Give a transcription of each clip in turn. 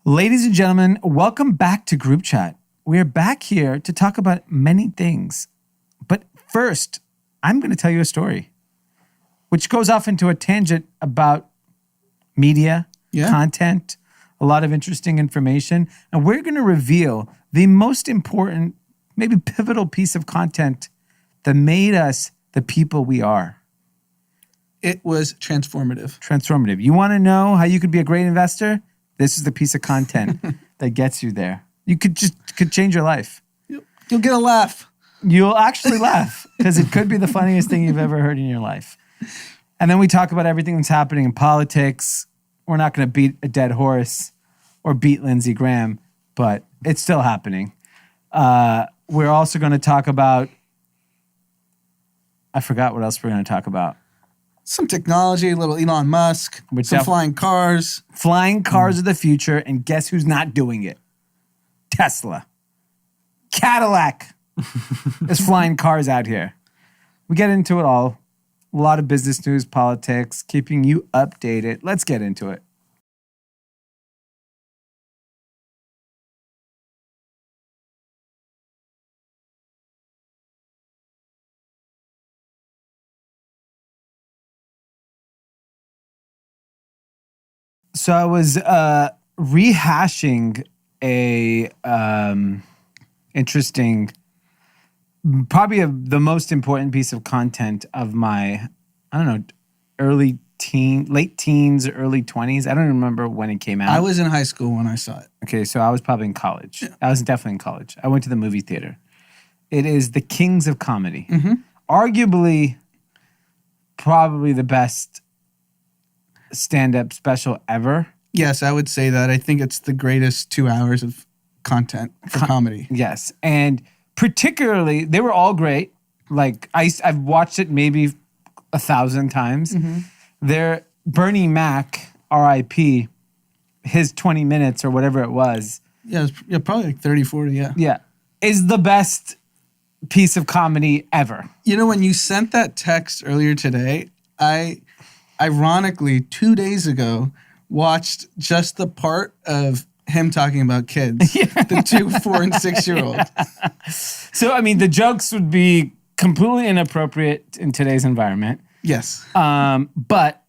Ladies and gentlemen, welcome back to Group Chat. We are back here to talk about many things. But first, I'm going to tell you a story, which goes off into a tangent about media, content, a lot of interesting information. And we're going to reveal the most important, maybe pivotal piece of content that made us the people we are. It was transformative. Transformative. You want to know how you could be a great investor? This is the piece of content that gets you there. You could change your life. You'll get a laugh. You'll actually laugh because it could be the funniest thing you've ever heard in your life. And then we talk about everything that's happening in politics. We're not going to beat a dead horse or beat Lindsey Graham, but it's still happening. We're also going to talk about, I forgot what else we're going to talk about. Some technology, a little Elon Musk, some flying cars. Flying cars of the future, and guess who's not doing it? Tesla. Cadillac. There's flying cars out here. We get into it all. A lot of business news, politics, keeping you updated. Let's get into it. So I was rehashing a interesting, probably the most important piece of content of my, I don't know, late teens, early 20s. I don't remember when it came out. I was in high school when I saw it. Okay, so I was probably in college. Yeah. I was definitely in college. I went to the movie theater. It is The Kings of Comedy. Mm-hmm. Arguably, probably the best stand-up special ever. Yes, I would say that. I think it's the greatest 2 hours of content for comedy. Yes, and particularly, they were all great. Like, I've watched it maybe 1,000 times. Mm-hmm. Bernie Mac, R.I.P., his 20 minutes or whatever it was. Yeah, probably like 30, 40, yeah. Yeah, is the best piece of comedy ever. You know, when you sent that text earlier today, I ironically, 2 days ago, watched just the part of him talking about kids, the 2, 4, and 6-year-olds. So, I mean, the jokes would be completely inappropriate in today's environment. Yes. But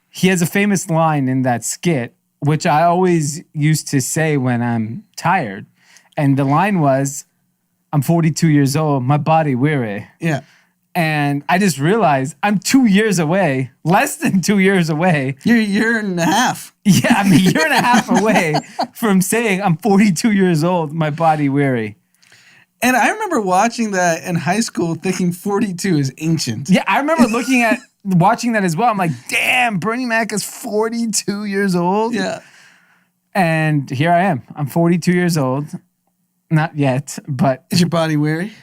he has a famous line in that skit, which I always used to say when I'm tired. And the line was, I'm 42 years old, my body weary. Yeah. And I just realized I'm 2 years away, less than 2 years away. You're a year and a half. Yeah, I'm a year and a half away from saying I'm 42 years old, my body weary. And I remember watching that in high school thinking 42 is ancient. Yeah, I remember watching that as well. I'm like, damn, Bernie Mac is 42 years old. Yeah. And here I am. I'm 42 years old. Not yet, but... Is your body weary?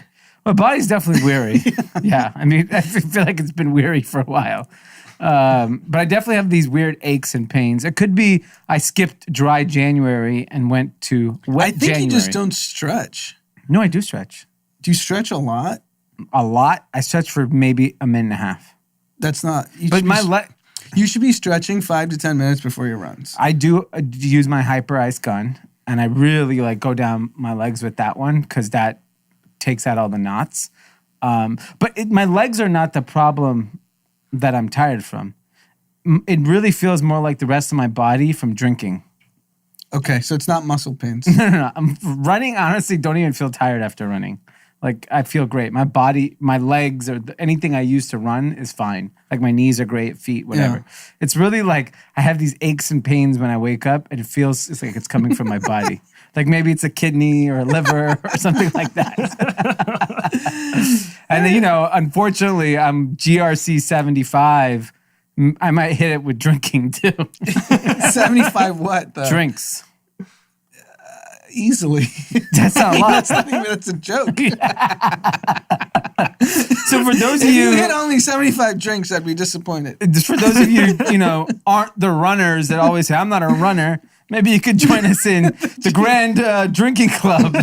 My body's definitely weary. Yeah. I mean, I feel like it's been weary for a while. But I definitely have these weird aches and pains. It could be I skipped dry January and went to wet January. I think you just don't stretch. No, I do stretch. Do you stretch a lot? A lot? I stretch for maybe a minute and a half. That's not... You should be stretching 5 to 10 minutes before your runs. I do use my Hyper Ice gun, and I really go down my legs with that one because that takes out all the knots. But my legs are not the problem that I'm tired from. It really feels more like the rest of my body from drinking. Okay, so it's not muscle pains. No. I'm running, honestly, don't even feel tired after running. Like, I feel great. My body, my legs, or anything I use to run is fine. Like, my knees are great, feet, whatever. Yeah. It's really like I have these aches and pains when I wake up, and it's like it's coming from my body. Like, maybe it's a kidney or a liver or something like that. And then, unfortunately, I'm GRC 75. I might hit it with drinking, too. 75 what, though? Drinks. Easily. That's not a lot. That's a joke. So for those of you... If you hit only 75 drinks, I'd be disappointed. For those of you, aren't the runners that always say, I'm not a runner, maybe you could join us in the Grand Drinking Club.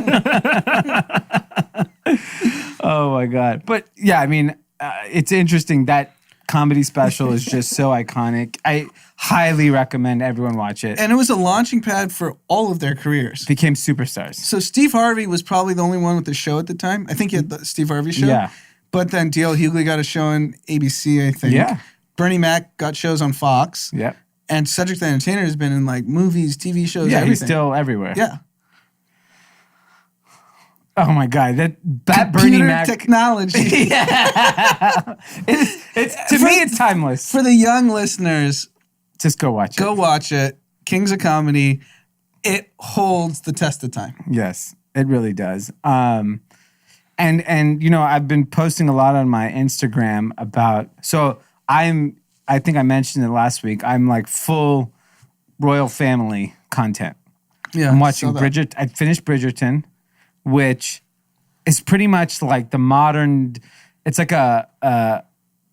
Oh, my God. But, yeah, I mean, it's interesting that comedy special is just so iconic. I highly recommend everyone watch it. And it was a launching pad for all of their careers. Became superstars. So Steve Harvey was probably the only one with the show at the time. I think he had the Steve Harvey show. Yeah. But then D.L. Hughley got a show on ABC, I think. Yeah. Bernie Mac got shows on Fox. Yeah. And Cedric the Entertainer has been in like movies, TV shows, Yeah, everything. he's still everywhere. Yeah. Oh my God, that Computer Bernie Mac technology. Yeah. To me, it's timeless. For the young listeners, Just go watch it. go watch it. Kings of Comedy. It holds the test of time. Yes, it really does. And you know, I've been posting a lot on my Instagram about. So I think I mentioned it last week. I'm like full royal family content. Yeah, I'm watching saw that. I finished Bridgerton, which is pretty much like the modern. It's like a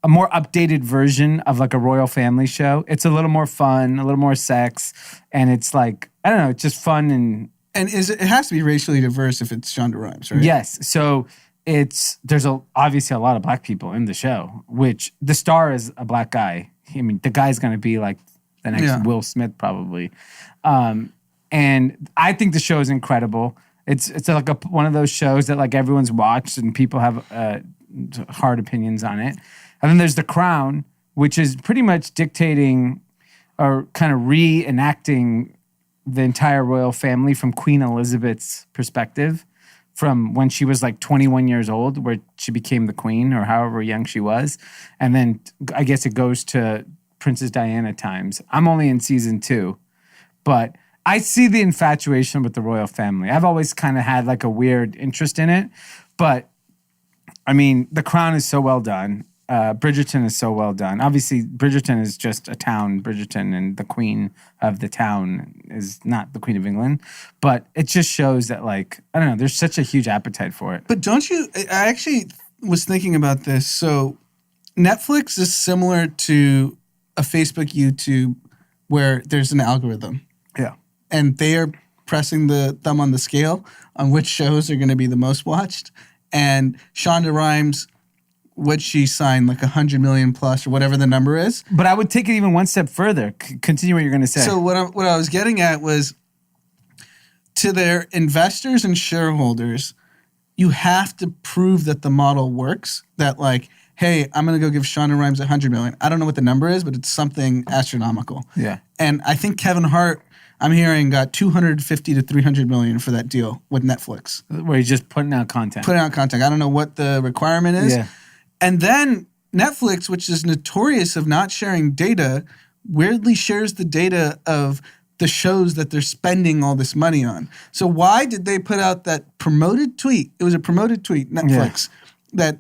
more updated version of like a royal family show. It's a little more fun, a little more sex, and it's like, I don't know, it's just fun and it has to be racially diverse if it's Shonda Rhimes, right? yes. So there's obviously a lot of black people in the show, which the star is a black guy. I mean, the guy's going to be like the next Will Smith probably. And I think the show is incredible. It's like one of those shows that like everyone's watched and people have hard opinions on it. And then there's The Crown, which is pretty much dictating or kind of reenacting the entire royal family from Queen Elizabeth's perspective, from when she was like 21 years old, where she became the queen or however young she was. And then I guess it goes to Princess Diana times. I'm only in season 2, but I see the infatuation with the royal family. I've always kind of had like a weird interest in it, but I mean, The Crown is so well done. Bridgerton is so well done. Obviously, Bridgerton is just a town, Bridgerton, and the queen of the town is not the Queen of England. But it just shows that, like, I don't know, there's such a huge appetite for it. But don't you, I actually was thinking about this. So Netflix is similar to a Facebook, YouTube, where there's an algorithm. Yeah. And they are pressing the thumb on the scale on which shows are going to be the most watched. And Shonda Rhimes, would she sign like 100 million plus or whatever the number is? But I would take it even one step further. Continue what you're going to say. So what I was getting at was, to their investors and shareholders, you have to prove that the model works. That like, hey, I'm going to go give Shonda Rhimes 100 million. I don't know what the number is, but it's something astronomical. Yeah. And I think Kevin Hart, I'm hearing, got 250 to 300 million for that deal with Netflix. Where he's just putting out content. I don't know what the requirement is. Yeah. And then Netflix, which is notorious of not sharing data, weirdly shares the data of the shows that they're spending all this money on. So why did they put out that promoted tweet? It was a promoted tweet, Netflix, that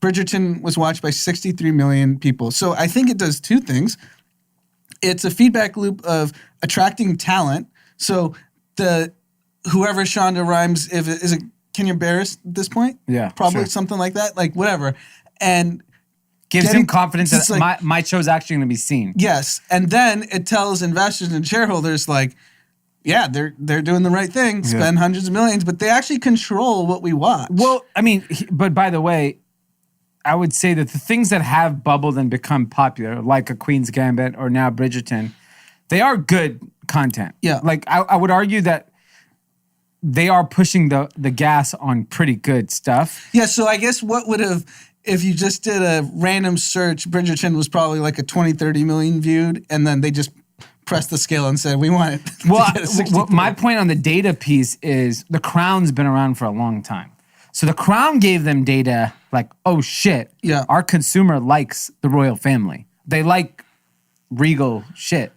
Bridgerton was watched by 63 million people. So I think it does two things. It's a feedback loop of attracting talent. So whoever Shonda Rhimes, is it Kenya Barris at this point? Yeah, Probably sure. something like that, like whatever. And gives him confidence that like, my show's actually going to be seen. Yes. And then it tells investors and shareholders like, yeah, they're doing the right thing, spend hundreds of millions, but they actually control what we watch. Well, I mean, but by the way, I would say that the things that have bubbled and become popular, like A Queen's Gambit or now Bridgerton, they are good content. Yeah. Like, I would argue that they are pushing the gas on pretty good stuff. Yeah, so I guess what would have, if you just did a random search, Bridgerton was probably like a 20, 30 million viewed, and then they just pressed the scale and said, we want it to get a 63. My point on the data piece is The Crown's been around for a long time. So The Crown gave them data like, oh shit, our consumer likes the royal family. They like regal shit.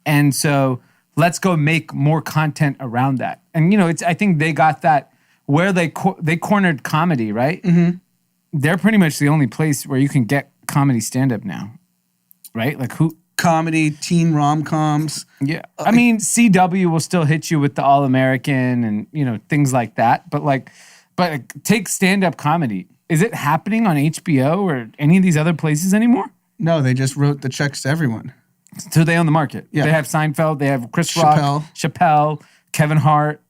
And so let's go make more content around that. And, you know, I think they got that where they cornered comedy, right? Mm-hmm. They're pretty much the only place where you can get comedy stand-up now, right? Like who? Comedy, teen rom-coms. Yeah. I mean, CW will still hit you with the All-American and, you know, things like that. But take stand-up comedy. Is it happening on HBO or any of these other places anymore? No, they just wrote the checks to everyone. So they own the market. Yeah. They have Seinfeld. They have Chris Rock, Chappelle, Kevin Hart.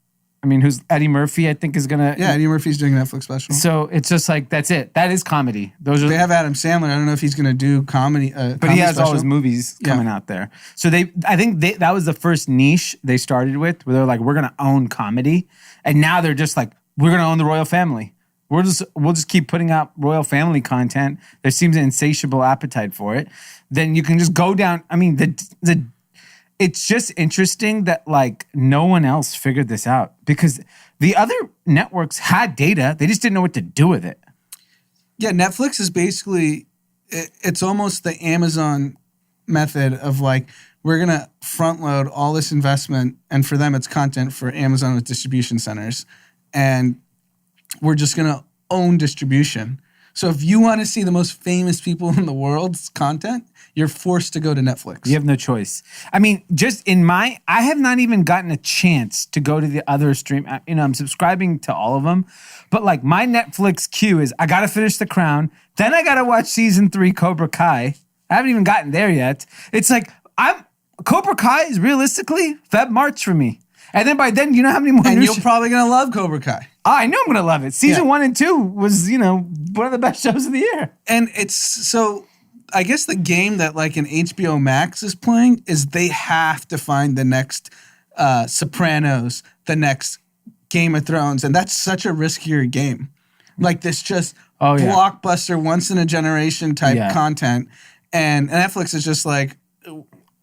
I mean, who's Eddie Murphy, I think is going to... Yeah, Eddie Murphy's doing a Netflix special. So it's just like, that's it. That is comedy. Those are. They have Adam Sandler. I don't know if he's going to do comedy. But he has all his movies coming out there. So I think that was the first niche they started with, where they're like, we're going to own comedy. And now they're just like, we're going to own the royal family. We'll just keep putting out royal family content. There seems an insatiable appetite for it. Then you can just go down. I mean, it's just interesting that like no one else figured this out, because the other networks had data. They just didn't know what to do with it. Yeah, Netflix is basically, it's almost the Amazon method of like, we're going to front load all this investment. And for them, it's content for Amazon with distribution centers. And we're just going to own distribution. So if you want to see the most famous people in the world's content, you're forced to go to Netflix. You have no choice. I mean, I have not even gotten a chance to go to the other stream. You know, I'm subscribing to all of them, but like my Netflix queue is, I got to finish The Crown. Then I got to watch season 3 Cobra Kai. I haven't even gotten there yet. It's like, Cobra Kai is realistically March for me. And then by then, you know how many more And you're probably going to love Cobra Kai. I know I'm going to love it. Season 1 and 2 was, one of the best shows of the year. And it's so, I guess the game that like an HBO Max is playing is they have to find the next Sopranos, the next Game of Thrones. And that's such a riskier game. Like this just blockbuster, once in a generation type content. And Netflix is just like,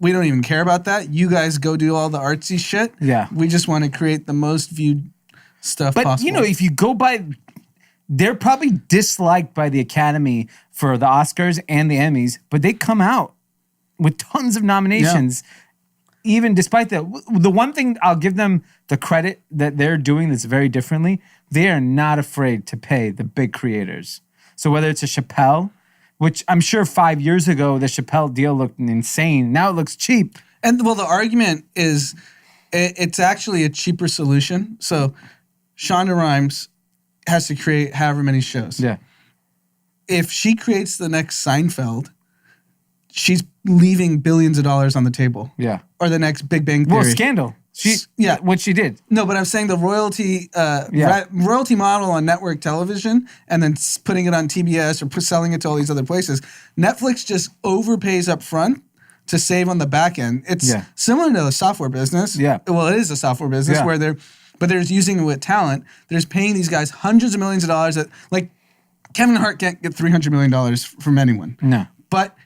we don't even care about that. You guys go do all the artsy shit. Yeah. We just want to create the most viewed stuff possible. But, if you go by, they're probably disliked by the Academy for the Oscars and the Emmys, but they come out with tons of nominations, even despite that. The one thing I'll give them the credit that they're doing that's very differently, they are not afraid to pay the big creators. So whether it's a Chappelle, which I'm sure 5 years ago, the Chappelle deal looked insane. Now it looks cheap. And well, the argument is it's actually a cheaper solution. So Shonda Rhimes has to create however many shows. Yeah. If she creates the next Seinfeld, she's leaving billions of dollars on the table. Yeah. Or the next Big Bang Theory. Well, Scandal. What she did. No, but I'm saying the royalty royalty model on network television and then putting it on TBS or selling it to all these other places. Netflix just overpays up front to save on the back end. It's similar to the software business. Yeah. Well, it is a software business where they're using it with talent. They're just paying these guys hundreds of millions of dollars that, like, Kevin Hart can't get $300 million from anyone. No. But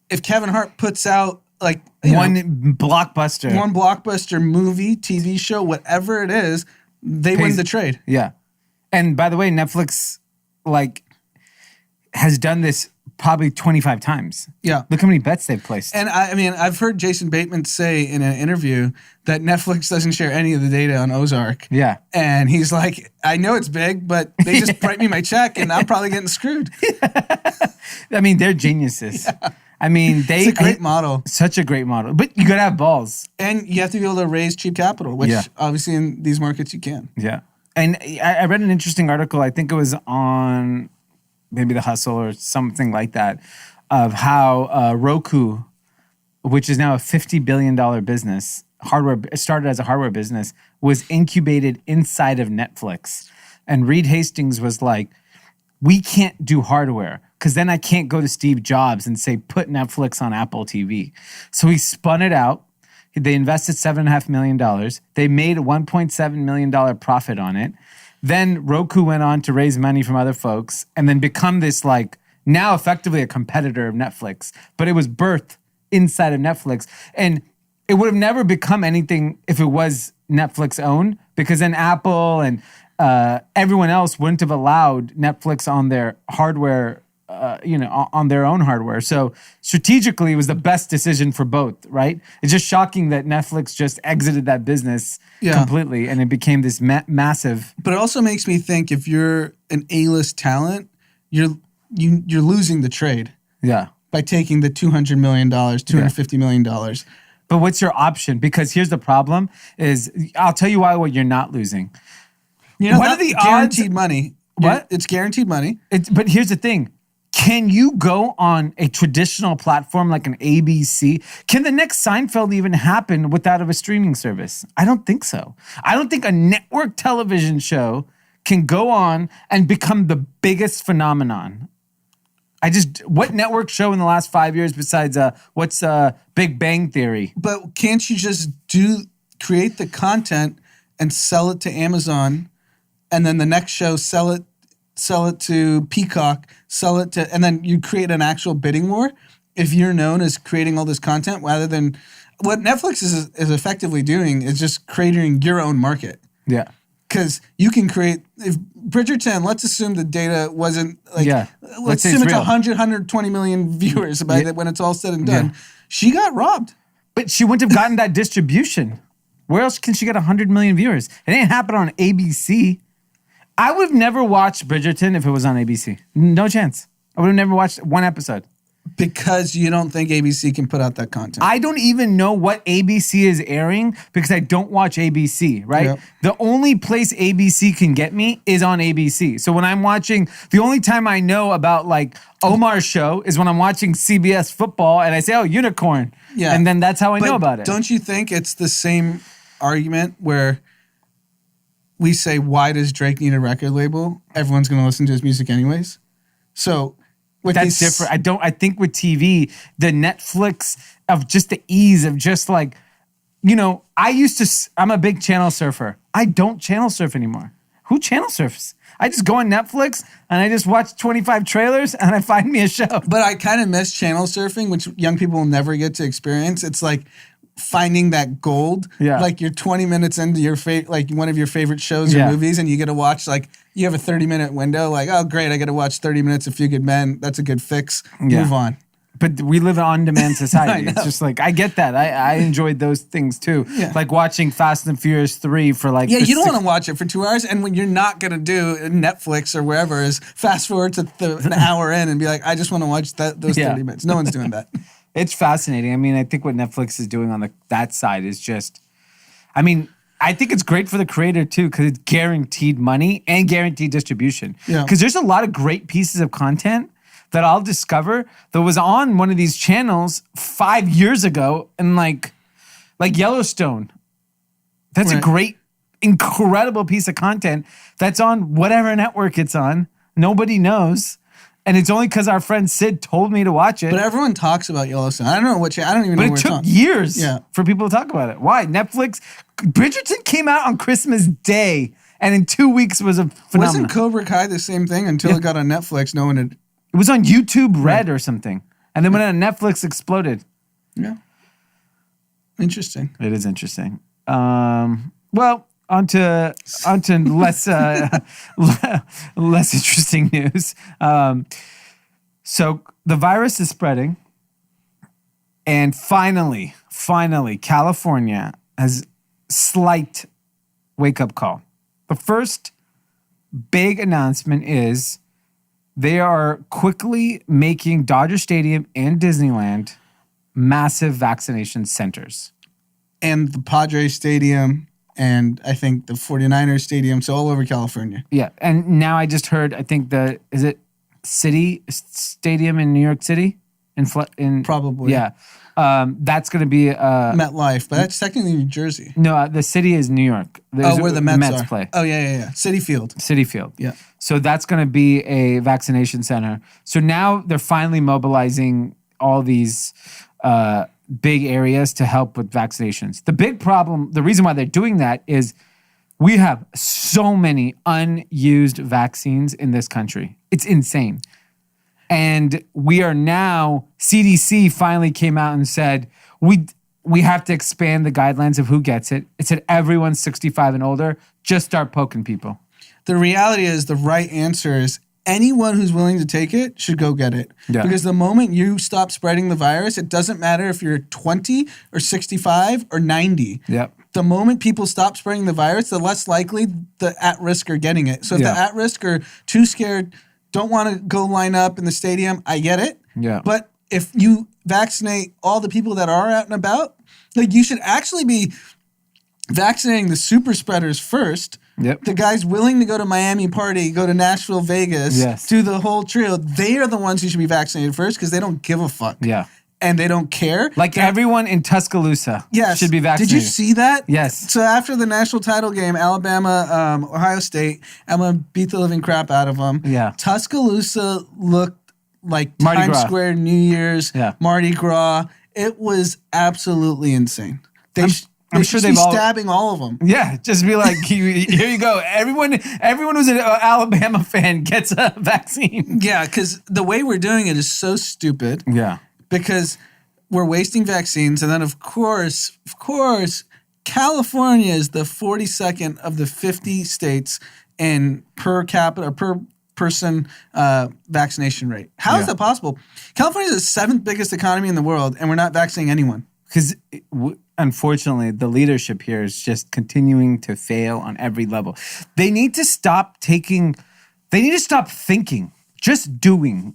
if Kevin Hart puts out like one blockbuster movie, TV show, whatever it is, they win the trade. Yeah. And by the way, Netflix has done this probably 25 times. Yeah. Look how many bets they've placed. And I mean, I've heard Jason Bateman say in an interview that Netflix doesn't share any of the data on Ozark. Yeah. And he's like, I know it's big, but they just write me my check and I'm probably getting screwed. I mean, they're geniuses. Yeah. I mean, it's a great model. Such a great model. But you got to have balls. And you have to be able to raise cheap capital, which obviously in these markets you can. Yeah. And I read an interesting article, I think it was on maybe The Hustle or something like that, of how Roku, which is now a $50 billion business, started as a hardware business, was incubated inside of Netflix. And Reed Hastings was like, we can't do hardware because then I can't go to Steve Jobs and say, put Netflix on Apple TV. So he spun it out. They invested $7.5 million. They made a $1.7 million profit on it. Then Roku went on to raise money from other folks and then become this now effectively a competitor of Netflix. But it was birthed inside of Netflix. And it would have never become anything if it was Netflix owned, because then Apple and everyone else wouldn't have allowed Netflix on their hardware, on their own hardware. So strategically, it was the best decision for both, right? It's just shocking that Netflix just exited that business completely and it became this massive. But it also makes me think if you're an A-list talent, you're losing the trade. Yeah. By taking the $200 million, $250 million. But what's your option? Because here's the problem is, I'll tell you what you're not losing. What are the guaranteed odds? Money. What? It's guaranteed money. But here's the thing. Can you go on a traditional platform like an ABC? Can the next Seinfeld even happen without a streaming service? I don't think so. I don't think a network television show can go on and become the biggest phenomenon. What network show in the last 5 years besides Big Bang Theory? But can't you just create the content and sell it to Amazon, and then the next show sell it to Peacock, and then you create an actual bidding war if you're known as creating all this content, rather than what Netflix is effectively doing is just creating your own market. Yeah. Because you can create, if Bridgerton, let's assume the data wasn't like, let's say assume it's real. 120 million viewers about it when it's all said and done. Yeah. She got robbed. But she wouldn't have gotten that distribution. Where else can she get 100 million viewers? It didn't happen on ABC. I would have never watched Bridgerton if it was on ABC. No chance. I would have never watched one episode. Because you don't think ABC can put out that content. I don't even know what ABC is airing because I don't watch ABC, right? Yep. The only place ABC can get me is on ABC. So when I'm watching, the only time I know about like Omar's show is when I'm watching CBS football and I say, oh, unicorn. Yeah. And then that's how I know about it. Don't you think it's the same argument where we say, why does Drake need a record label? Everyone's going to listen to his music anyways. So that's different. I think with TV, the Netflix of just the ease of just like, I'm a big channel surfer. I don't channel surf anymore. Who channel surfs? I just go on Netflix and I just watch 25 trailers and I find me a show. But I kind of miss channel surfing, which young people will never get to experience. It's like finding that gold. Yeah. Like you're 20 minutes into your one of your favorite shows or movies, and you get to watch you have a 30-minute window. Like, oh great, I get to watch 30 minutes of Few Good Men. That's a good fix. Yeah. Move on. But we live in an on-demand society. It's just like, I get that. I enjoyed those things too. Yeah. Like watching Fast and Furious 3 for like... Yeah, you don't want to watch it for 2 hours. And when you're not going to do Netflix or wherever is fast forward to an hour in and be like, I just want to watch those 30 minutes. No one's doing that. It's fascinating. I mean, I think what Netflix is doing on that side is just... I mean, I think it's great for the creator too because it's guaranteed money and guaranteed distribution. Yeah. Because there's a lot of great pieces of content that I'll discover that was on one of these channels 5 years ago and like Yellowstone. That's a great, incredible piece of content that's on whatever network it's on. Nobody knows. And it's only because our friend Sid told me to watch it. But everyone talks about Yellowstone. I don't know I don't even know where it's on. But it took years for people to talk about it. Why? Netflix. Bridgerton came out on Christmas Day and in 2 weeks was a phenomenon. Wasn't Cobra Kai the same thing until it got on Netflix? No one had... It was on YouTube Red or something. And then when on Netflix exploded. Yeah. Interesting. It is interesting. Well, on to less less interesting news. So the virus is spreading. And finally, California has slight wake-up call. The first big announcement is they are quickly making Dodger Stadium and Disneyland massive vaccination centers. And the Padres Stadium and I think the 49ers Stadium, so all over California. Yeah, and now I just heard, I think is it City Stadium in New York City? Probably. Yeah. That's going to be... MetLife, but that's technically New Jersey. No, the city is New York. Where the Mets are. Play. Oh, yeah. City Field. Yeah. So that's going to be a vaccination center. So now they're finally mobilizing all these big areas to help with vaccinations. The big problem, the reason why they're doing that is we have so many unused vaccines in this country. It's insane. And we are now, CDC finally came out and said, we have to expand the guidelines of who gets it. It said everyone's 65 and older, just start poking people. The reality is the right answer is anyone who's willing to take it should go get it. Yeah. Because the moment you stop spreading the virus, it doesn't matter if you're 20 or 65 or 90. Yep. The moment people stop spreading the virus, the less likely the at-risk are getting it. So if the at-risk are too scared, don't want to go line up in the stadium, I get it. Yeah. But if you vaccinate all the people that are out and about, like you should actually be vaccinating the super spreaders first. Yep. The guys willing to go to Miami party, go to Nashville, Vegas, do the whole trio. They are the ones who should be vaccinated first because they don't give a fuck. Yeah. And they don't care. Like everyone in Tuscaloosa should be vaccinated. Did you see that? Yes. So after the national title game, Alabama, Ohio State, Alabama beat the living crap out of them. Yeah. Tuscaloosa looked like Mardi Times Gras. Square, New Year's, Yeah. Mardi Gras. It was absolutely insane. They sure should they've be all stabbing all of them. Yeah, just be like, here you go. Everyone who's an Alabama fan gets a vaccine. Yeah, because the way we're doing it is so stupid. Yeah. Because we're wasting vaccines. And then, of course, California is the 42nd of the 50 states in per capita or per person vaccination rate. How is that possible? California is the 7th biggest economy in the world, and we're not vaccinating anyone. Because unfortunately, the leadership here is just continuing to fail on every level. They need to stop thinking. Just doing.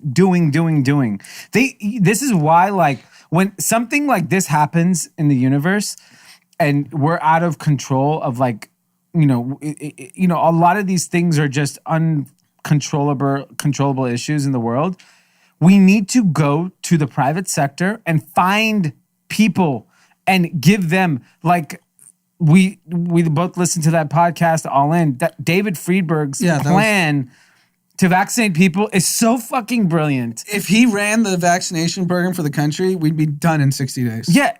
This is why, like, when something like this happens in the universe and we're out of control of, like, a lot of these things are just controllable issues in the world. We need to go to the private sector and find people and give them, like, we both listened to that podcast, All In. That David Friedberg's plan to vaccinate people is so fucking brilliant. If he ran the vaccination program for the country, we'd be done in 60 days. Yeah.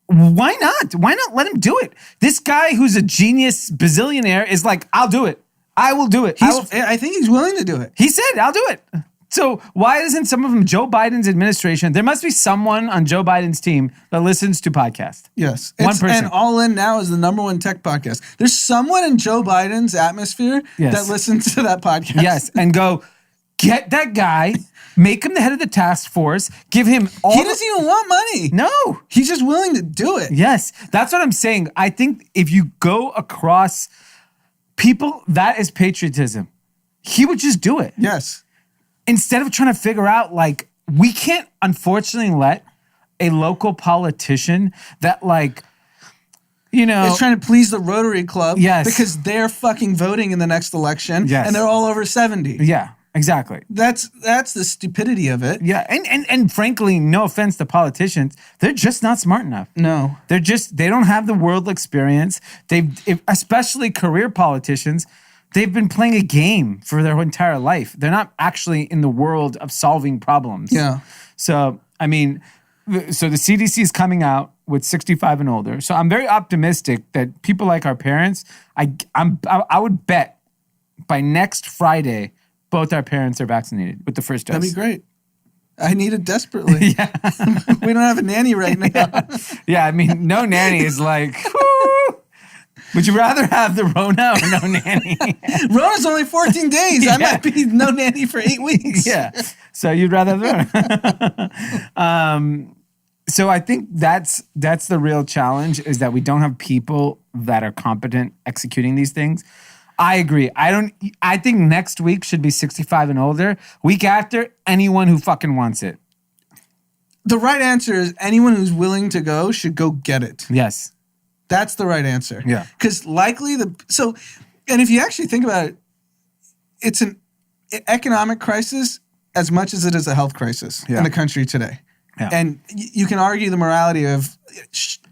Why not? Why not let him do it? This guy who's a genius bazillionaire is like, I'll do it. I will do it. I think he's willing to do it. He said, I'll do it. So why isn't some of them Joe Biden's administration? There must be someone on Joe Biden's team that listens to podcasts. Yes. One person. And All In now is the #1 tech podcast. There's someone in Joe Biden's atmosphere that listens to that podcast. Yes. And go, get that guy, make him the head of the task force, give him all. He doesn't even want money. No. He's just willing to do it. Yes. That's what I'm saying. I think if you go across people, that is patriotism. He would just do it. Yes. Instead of trying to figure out, like, we can't unfortunately let a local politician that, like, is trying to please the Rotary Club. Yes. Because they're fucking voting in the next election. Yes. And they're all over 70. Yeah, exactly. That's the stupidity of it. Yeah. And frankly, no offense to politicians, they're just not smart enough. No. They don't have the world experience. Especially career politicians, they've been playing a game for their entire life. They're not actually in the world of solving problems. Yeah. So, I mean, so the CDC is coming out with 65 and older. So I'm very optimistic that people like our parents, I would bet by next Friday, both our parents are vaccinated with the first dose. That'd be great. I need it desperately. Yeah. We don't have a nanny right now. Yeah, I mean, no nanny is like, whoo. Would you rather have the Rona or no nanny? Rona's only 14 days. I might be no nanny for 8 weeks. Yeah. So you'd rather have the Rona. So I think that's the real challenge, is that we don't have people that are competent executing these things. I agree. I think next week should be 65 and older. Week after, anyone who fucking wants it. The right answer is anyone who's willing to go should go get it. Yes. That's the right answer. Yeah. Because likely and if you actually think about it, it's an economic crisis as much as it is a health crisis in the country today. Yeah. And you can argue the morality of,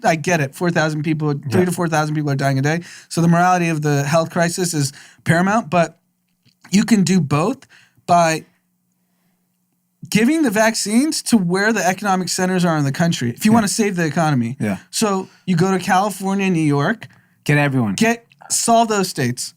I get it, 4,000 people, 3,000 to 4,000 people are dying a day. So the morality of the health crisis is paramount, but you can do both by giving the vaccines to where the economic centers are in the country if you want to save the economy. Yeah. So you go to California, New York. Get everyone. Solve those states.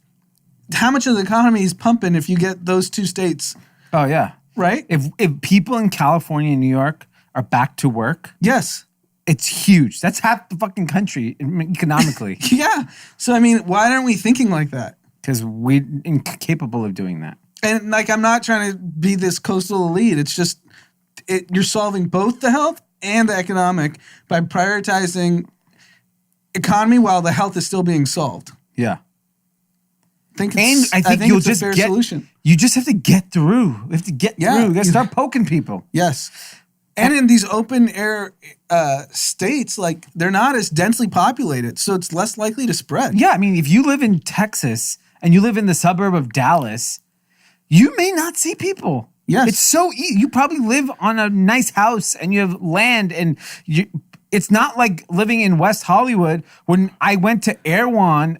How much of the economy is pumping if you get those 2 states? Oh, yeah. Right? If people in California and New York are back to work. Yes. It's huge. That's half the fucking country economically. Yeah. So, I mean, why aren't we thinking like that? Because we're incapable of doing that. And, like, I'm not trying to be this coastal elite. It's just you're solving both the health and the economic by prioritizing economy while the health is still being solved. Yeah. I think you'll just get solution. You just have to get through. You have to get through. You got to start poking people. Yes. And in these open air states, like they're not as densely populated, so it's less likely to spread. Yeah, I mean, if you live in Texas and you live in the suburb of Dallas, you may not see people. Yes. It's so easy. You probably live on a nice house and you have land, and it's not like living in West Hollywood. When I went to Erewhon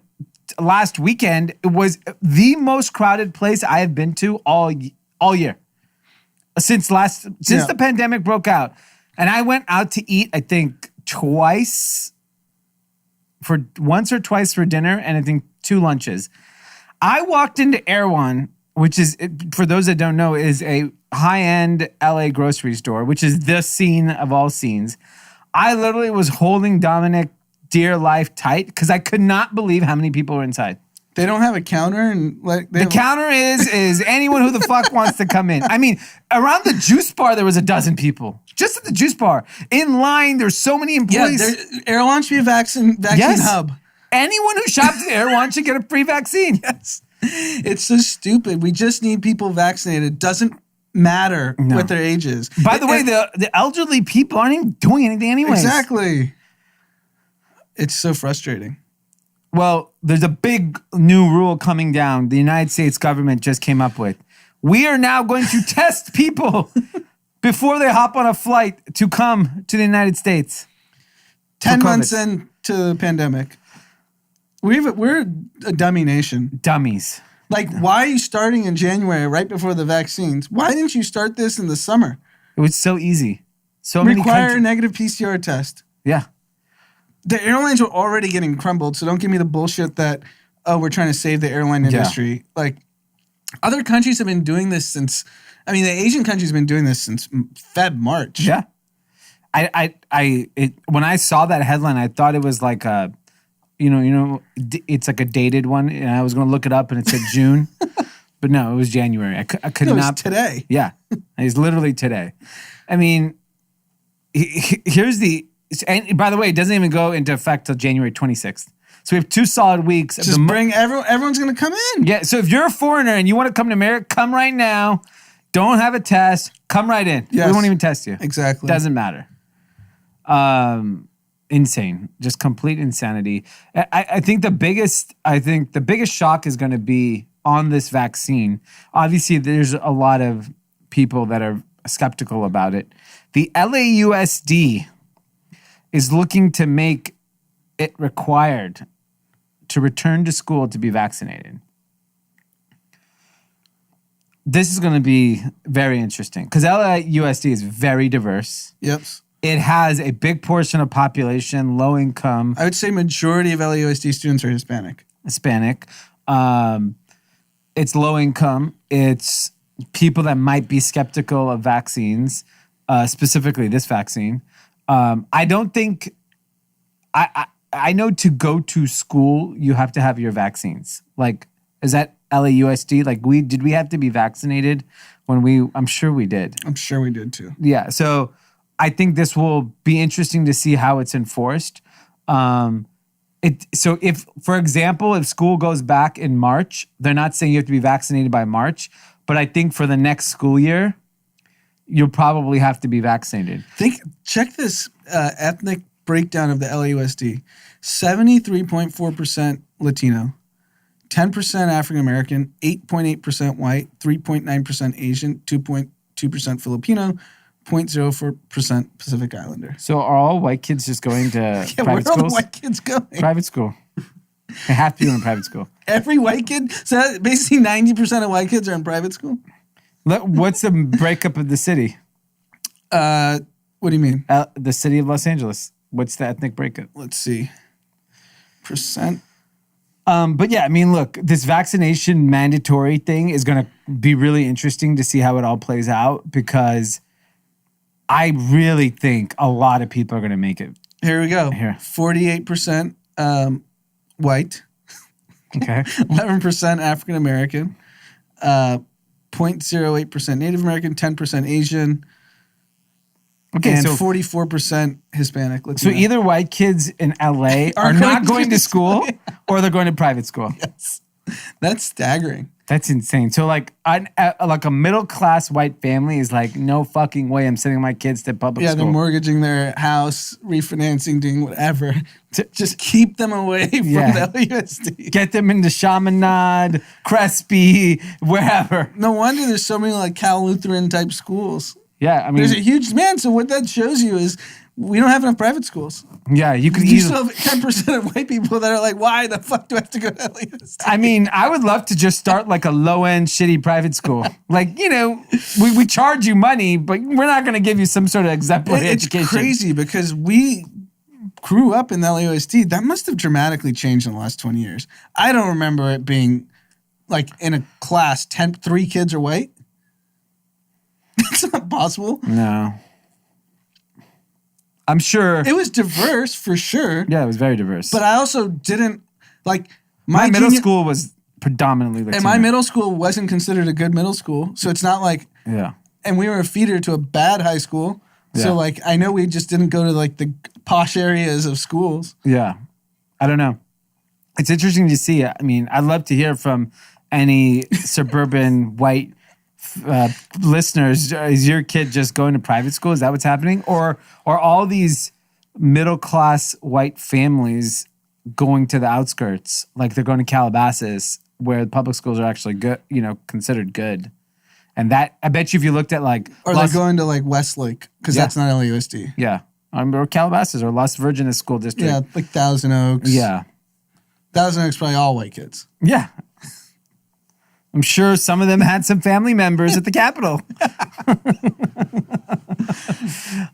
last weekend, it was the most crowded place I have been to all year. Since the pandemic broke out. And I went out to eat, I think, once or twice for dinner, and I think 2 lunches. I walked into Erewhon, which is, for those that don't know, is a high-end LA grocery store, which is the scene of all scenes. I literally was holding Dominic dear life tight because I could not believe how many people were inside. They don't have a counter, and like the counter is anyone who the fuck wants to come in. I mean, around the juice bar there was 12 people. Just at the juice bar, in line, there's so many employees. Yeah, Erewhon should be a vaccine hub. Anyone who shops at Erewhon should get a free vaccine. Yes, it's so stupid. We just need people vaccinated. It doesn't matter what their age is. By the way, the elderly people aren't even doing anything anyways. Exactly. It's so frustrating. Well, there's a big new rule coming down. The United States government just came up with. We are now going to test people before they hop on a flight to come to the United States. 10 months into the pandemic. We're a dummy nation. Dummies. Like, why are you starting in January right before the vaccines? Why didn't you start this in the summer? It was so easy. Require a negative PCR test. Yeah. The airlines were already getting crumbled, so don't give me the bullshit that, we're trying to save the airline industry. Yeah. Like, other countries have been doing this since, the Asian countries have been doing this since March. Yeah. When I saw that headline, I thought it was like a, it's like a dated one, and I was going to look it up, and it said June. But no, it was January. I could not. It was today. Yeah. It's literally today. I mean, here's the... And by the way, it doesn't even go into effect till January 26th. So we have 2 solid weeks. Just bring everyone's going to come in. Yeah. So if you're a foreigner and you want to come to America, come right now. Don't have a test. Come right in. Yes. We won't even test you. Exactly. Doesn't matter. Insane. Just complete insanity. I think the biggest shock is going to be on this vaccine. Obviously, there's a lot of people that are skeptical about it. The LAUSD is looking to make it required to return to school to be vaccinated. This is going to be very interesting because LAUSD is very diverse. Yep. It has a big portion of population, low income. I would say majority of LAUSD students are Hispanic. It's low income. It's people that might be skeptical of vaccines, specifically this vaccine. I don't think I know to go to school you have to have your vaccines. Like, is that LAUSD? Like, did we have to be vaccinated when I'm sure we did. I'm sure we did too. Yeah. So I think this will be interesting to see how it's enforced. So if, for example, if school goes back in March, they're not saying you have to be vaccinated by March, but I think for the next school year, you'll probably have to be vaccinated. Check this ethnic breakdown of the LAUSD. 73.4% Latino, 10% African American, 8.8% white, 3.9% Asian, 2.2% Filipino, 0.04% Pacific Islander. So are all white kids just going to private schools? Where are all white kids going? Private school. They have to be in private school. Every white kid? So basically 90% of white kids are in private school? What's the breakup of the city? What do you mean? The city of Los Angeles. What's the ethnic breakup? Let's see. Percent. But yeah, I mean, look, this vaccination mandatory thing is going to be really interesting to see how it all plays out because I really think a lot of people are going to make it. Here we go. Here. 48% white. Okay. 11% African American. 0.08% Native American. 10% Asian. Okay, and so 44% Hispanic. So either white kids in LA are not going to school or they're going to private school. Yes. That's staggering. That's insane. So like a middle class white family is like, no fucking way I'm sending my kids to public Yeah, school. they're mortgaging their house, refinancing, doing whatever. Just keep them away from the LAUSD. Get them into Chaminade, Crespi, wherever. No wonder there's so many like Cal Lutheran type schools. Yeah, I mean, there's a huge demand. So what that shows you is we don't have enough private schools. Yeah, you could still have 10% of white people that are like, why the fuck do I have to go to LAUSD? I mean, I would love to just start like a low-end shitty private school. Like, you know, we charge you money, but we're not going to give you some sort of exemplary education. It's crazy because we grew up in the LAUSD. That must have dramatically changed in the last 20 years. I don't remember it being like in a class, 3 kids are white. That's not possible. No. I'm sure. It was diverse for sure. Yeah, it was very diverse. But I also didn't, like, my middle school was predominantly Latino. And my middle school wasn't considered a good middle school. So it's not like, yeah. And we were a feeder to a bad high school. So, like, I know we just didn't go to, like, the posh areas of schools. Yeah. I don't know. It's interesting to see. I mean, I'd love to hear from any suburban white listeners. Is your kid just going to private school? Is that what's happening? Or are all these middle class white families going to the outskirts? Like they're going to Calabasas where public schools are actually good, you know, considered good. And that, I bet you if you looked at like... Or they're going to like Westlake because that's not LAUSD. Yeah. Or Calabasas or Las Virgenes School District. Yeah, like Thousand Oaks. Yeah. Thousand Oaks probably all white kids. Yeah. I'm sure some of them had some family members at the Capitol.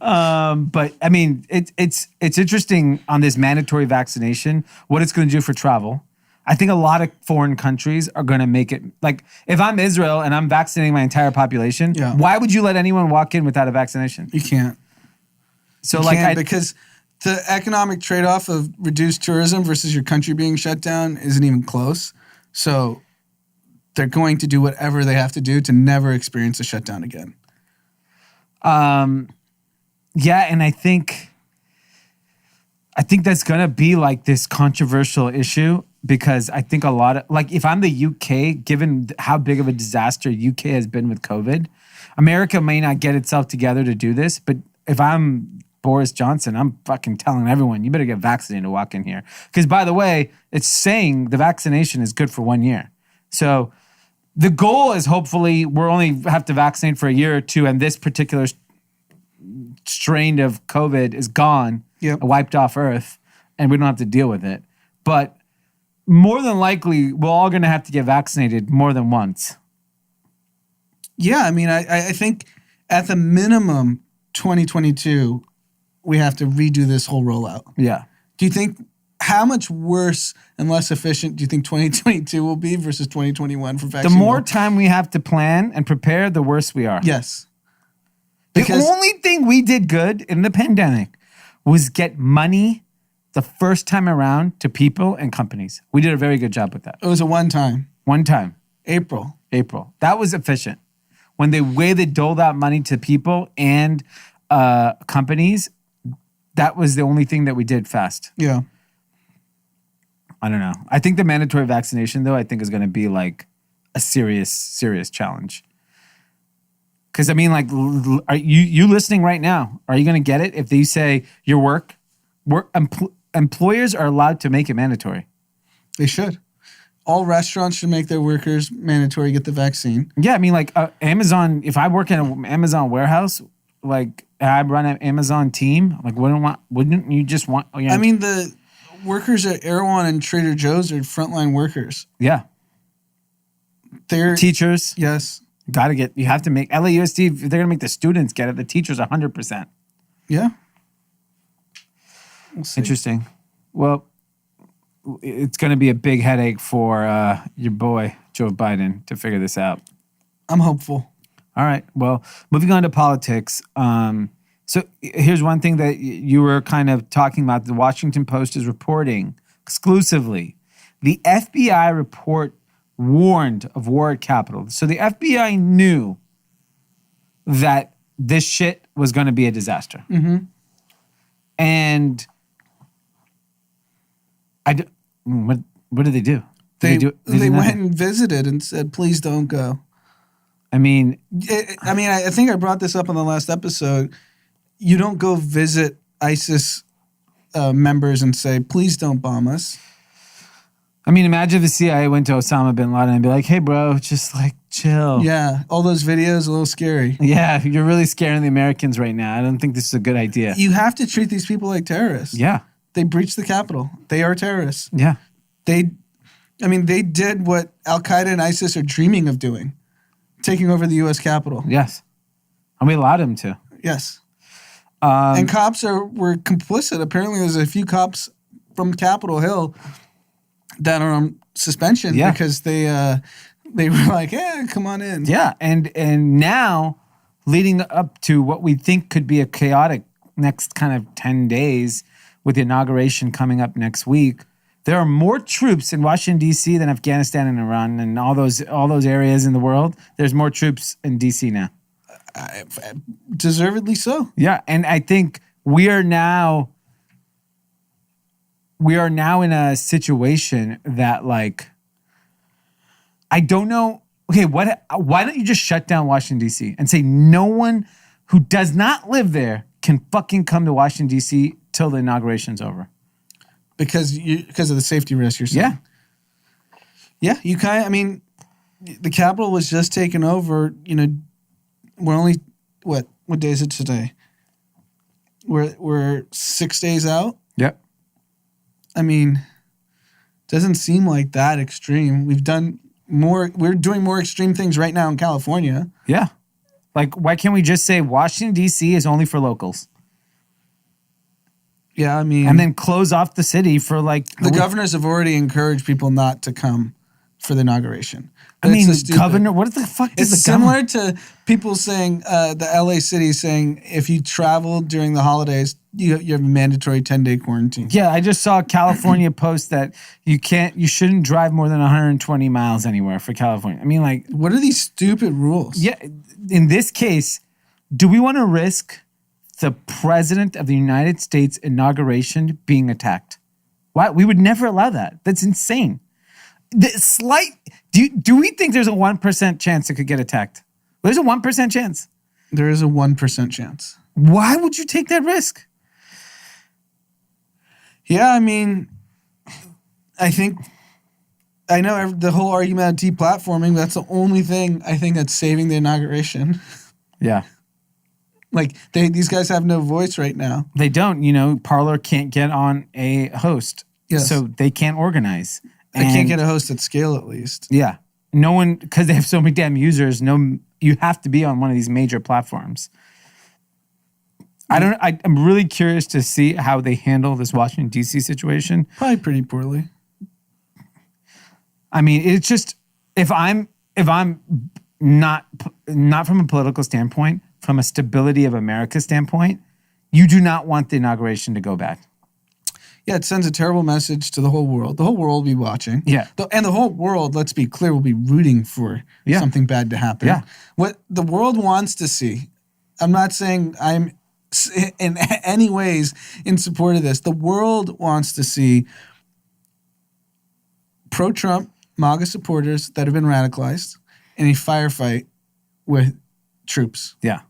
But I mean, it's interesting on this mandatory vaccination, what it's going to do for travel. I think a lot of foreign countries are going to make it, like if I'm Israel and I'm vaccinating my entire population, why would you let anyone walk in without a vaccination? You can't. So because the economic trade-off of reduced tourism versus your country being shut down isn't even close. So they're going to do whatever they have to do to never experience a shutdown again. Yeah, and I think that's going to be like this controversial issue because I think a lot of, like if I'm the UK, given how big of a disaster UK has been with COVID, America may not get itself together to do this, but if I'm Boris Johnson, I'm fucking telling everyone, you better get vaccinated to walk in here. Because by the way, it's saying the vaccination is good for 1 year. So the goal is hopefully we'll only have to vaccinate for a year or two and this particular strain of COVID is gone, wiped off Earth, and we don't have to deal with it. But more than likely, we're all going to have to get vaccinated more than once. Yeah, I mean, I think at the minimum 2022, we have to redo this whole rollout. Yeah. Do you think, how much worse and less efficient do you think 2022 will be versus 2021 for vaccine? The more time we have to plan and prepare, the worse we are. Yes. Because the only thing we did good in the pandemic was get money the first time around to people and companies. We did a very good job with that. It was a one time. April. That was efficient. When the way they doled out money to people and companies, that was the only thing that we did fast. Yeah. I don't know. I think the mandatory vaccination, though, I think is going to be like a serious, serious challenge. Because, I mean, like, are you listening right now? Are you going to get it if they say your employers are allowed to make it mandatory? They should. All restaurants should make their workers mandatory get the vaccine. Yeah, I mean, like, Amazon, if I work in an Amazon warehouse, like, I run an Amazon team, like, wouldn't you just want... I mean, the workers at Erewhon and Trader Joe's are frontline workers. Yeah. They're... Teachers. Yes. You have to make... LAUSD, if they're going to make the students get it, the teachers 100%. Yeah. We'll see. Interesting. Well, it's going to be a big headache for your boy, Joe Biden, to figure this out. I'm hopeful. All right. Well, moving on to politics. So here's one thing that you were kind of talking about. The Washington Post is reporting exclusively. The FBI report warned of war at Capitol. So the FBI knew that this shit was going to be a disaster. Mm-hmm. And what did they do? They do went nothing? and visited and said, please don't go. I mean, I think I brought this up on the last episode. You don't go visit ISIS members and say, please don't bomb us. imagine if the CIA went to Osama bin Laden and be like, hey, bro, just like chill. Yeah, all those videos, a little scary. Yeah, you're really scaring the Americans right now. I don't think this is a good idea. You have to treat these people like terrorists. Yeah. They breached the Capitol. They are terrorists. Yeah. They did what Al-Qaeda and ISIS are dreaming of doing, taking over the U.S. Capitol. Yes. And we allowed him to. Yes. And cops were complicit. Apparently, there's a few cops from Capitol Hill that are on suspension because they were like, yeah, come on in. Yeah. And now, leading up to what we think could be a chaotic next kind of 10 days with the inauguration coming up next week, there are more troops in Washington, D.C. than Afghanistan and Iran and all those areas in the world. There's more troops in D.C. now. Deservedly so. Yeah, and I think we are now in a situation that, like, I don't know. Okay, why don't you just shut down Washington, D.C. and say no one who does not live there can fucking come to Washington, D.C. till the inauguration's over? Because of the safety risk, you're saying. Yeah. You the Capitol was just taken over. We're only what day is it today? We're 6 days out. Yep. Doesn't seem like that extreme. We've done more. We're doing more extreme things right now in California. Yeah. Like, why can't we just say Washington, D.C. is only for locals? Yeah, and then close off the city for like the governors have already encouraged people not to come for the inauguration. Governor, what the fuck is it's the governor? Similar to people saying the LA city saying if you travel during the holidays, you have a mandatory 10-day quarantine. Yeah, I just saw California post that you shouldn't drive more than 120 miles anywhere for California. What are these stupid rules? Yeah, in this case, do we want to risk the president of the United States inauguration being attacked? Why? We would never allow that. That's insane. Do we think there's a 1% chance it could get attacked? There's a 1% chance. There is a 1% chance. Why would you take that risk? Yeah, I know the whole argument of deplatforming. That's the only thing I think that's saving the inauguration. Yeah. Like, these guys have no voice right now. They don't. Parler can't get on a host. Yes. So they can't organize. They can't get a host at scale, at least. Yeah. No one, because they have so many damn users, you have to be on one of these major platforms. I'm really curious to see how they handle this Washington, D.C. situation. Probably pretty poorly. It's just, if I'm not from a political standpoint, from a stability of America standpoint, you do not want the inauguration to go bad. Yeah, it sends a terrible message to the whole world. The whole world will be watching. Yeah. And the whole world, let's be clear, will be rooting for something bad to happen. Yeah. What the world wants to see, I'm not saying I'm in any ways in support of this. The world wants to see pro-Trump MAGA supporters that have been radicalized in a firefight with troops. Yeah.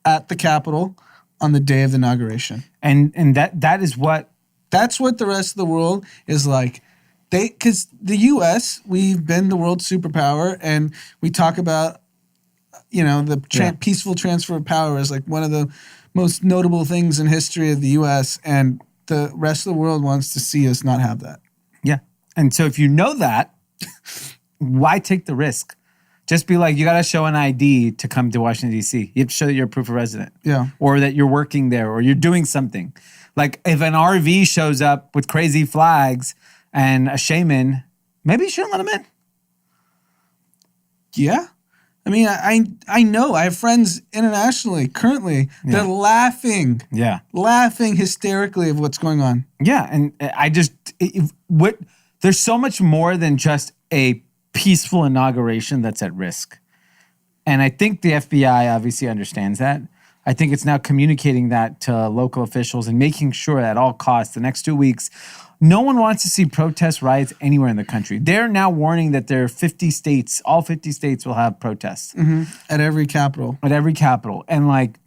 At the Capitol on the day of the inauguration. And that is what... That's what the rest of the world is like. Because the U.S., we've been the world superpower, and we talk about, the peaceful transfer of power as like one of the most notable things in history of the U.S., and the rest of the world wants to see us not have that. Yeah. And so if you know that, why take the risk? Just be like, you got to show an ID to come to Washington, D.C. You have to show that you're a proof of resident. Yeah. Or that you're working there or you're doing something. Like if an RV shows up with crazy flags and a shaman, maybe you shouldn't let him in. Yeah. I know. I have friends internationally currently. They're laughing. Yeah. Laughing hysterically of what's going on. Yeah. And there's so much more than just a peaceful inauguration that's at risk. And I think the FBI obviously understands that. I think it's now communicating that to local officials and making sure at all costs the next 2 weeks, No one wants to see protest riots anywhere in the country. They're now warning that there are 50 states, all 50 states will have protests. At every capital. At every capital. And like,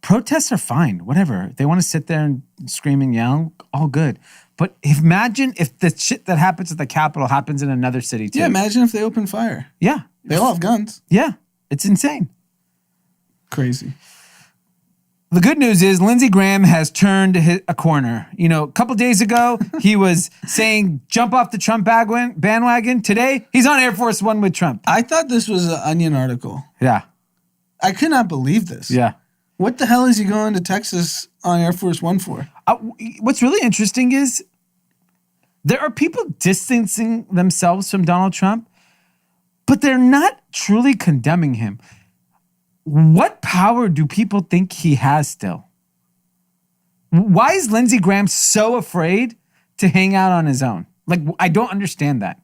protests are fine, whatever. If they want to sit there and scream and yell, all good. But imagine if the shit that happens at the Capitol happens in another city too. Yeah, imagine if they open fire. Yeah. They all have guns. Yeah. It's insane. Crazy. The good news is Lindsey Graham has turned a corner. You know, a couple days ago, he was saying, jump off the Trump bandwagon. Today, he's on Air Force One with Trump. I thought this was an Onion article. Yeah. I could not believe this. Yeah. What the hell is he going to Texas on Air Force One for? What's really interesting is there are people distancing themselves from Donald Trump, but they're not truly condemning him. What power do people think he has still? Why is Lindsey Graham so afraid to hang out on his own? Like, I don't understand that.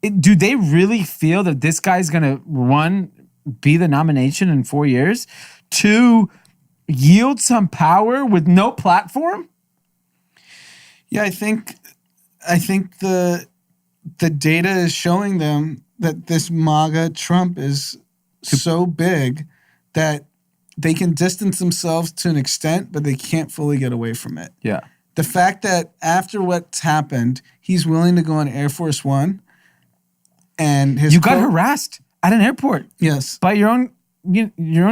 Do they really feel that this guy's going to, one, be the nomination in 4 years? Two, yield some power with no platform? Yeah, I think the data is showing them that this MAGA Trump is so big that they can distance themselves to an extent, but they can't fully get away from it. Yeah. The fact that after what's happened, he's willing to go on Air Force One, and you got harassed at an airport. Yes, by your own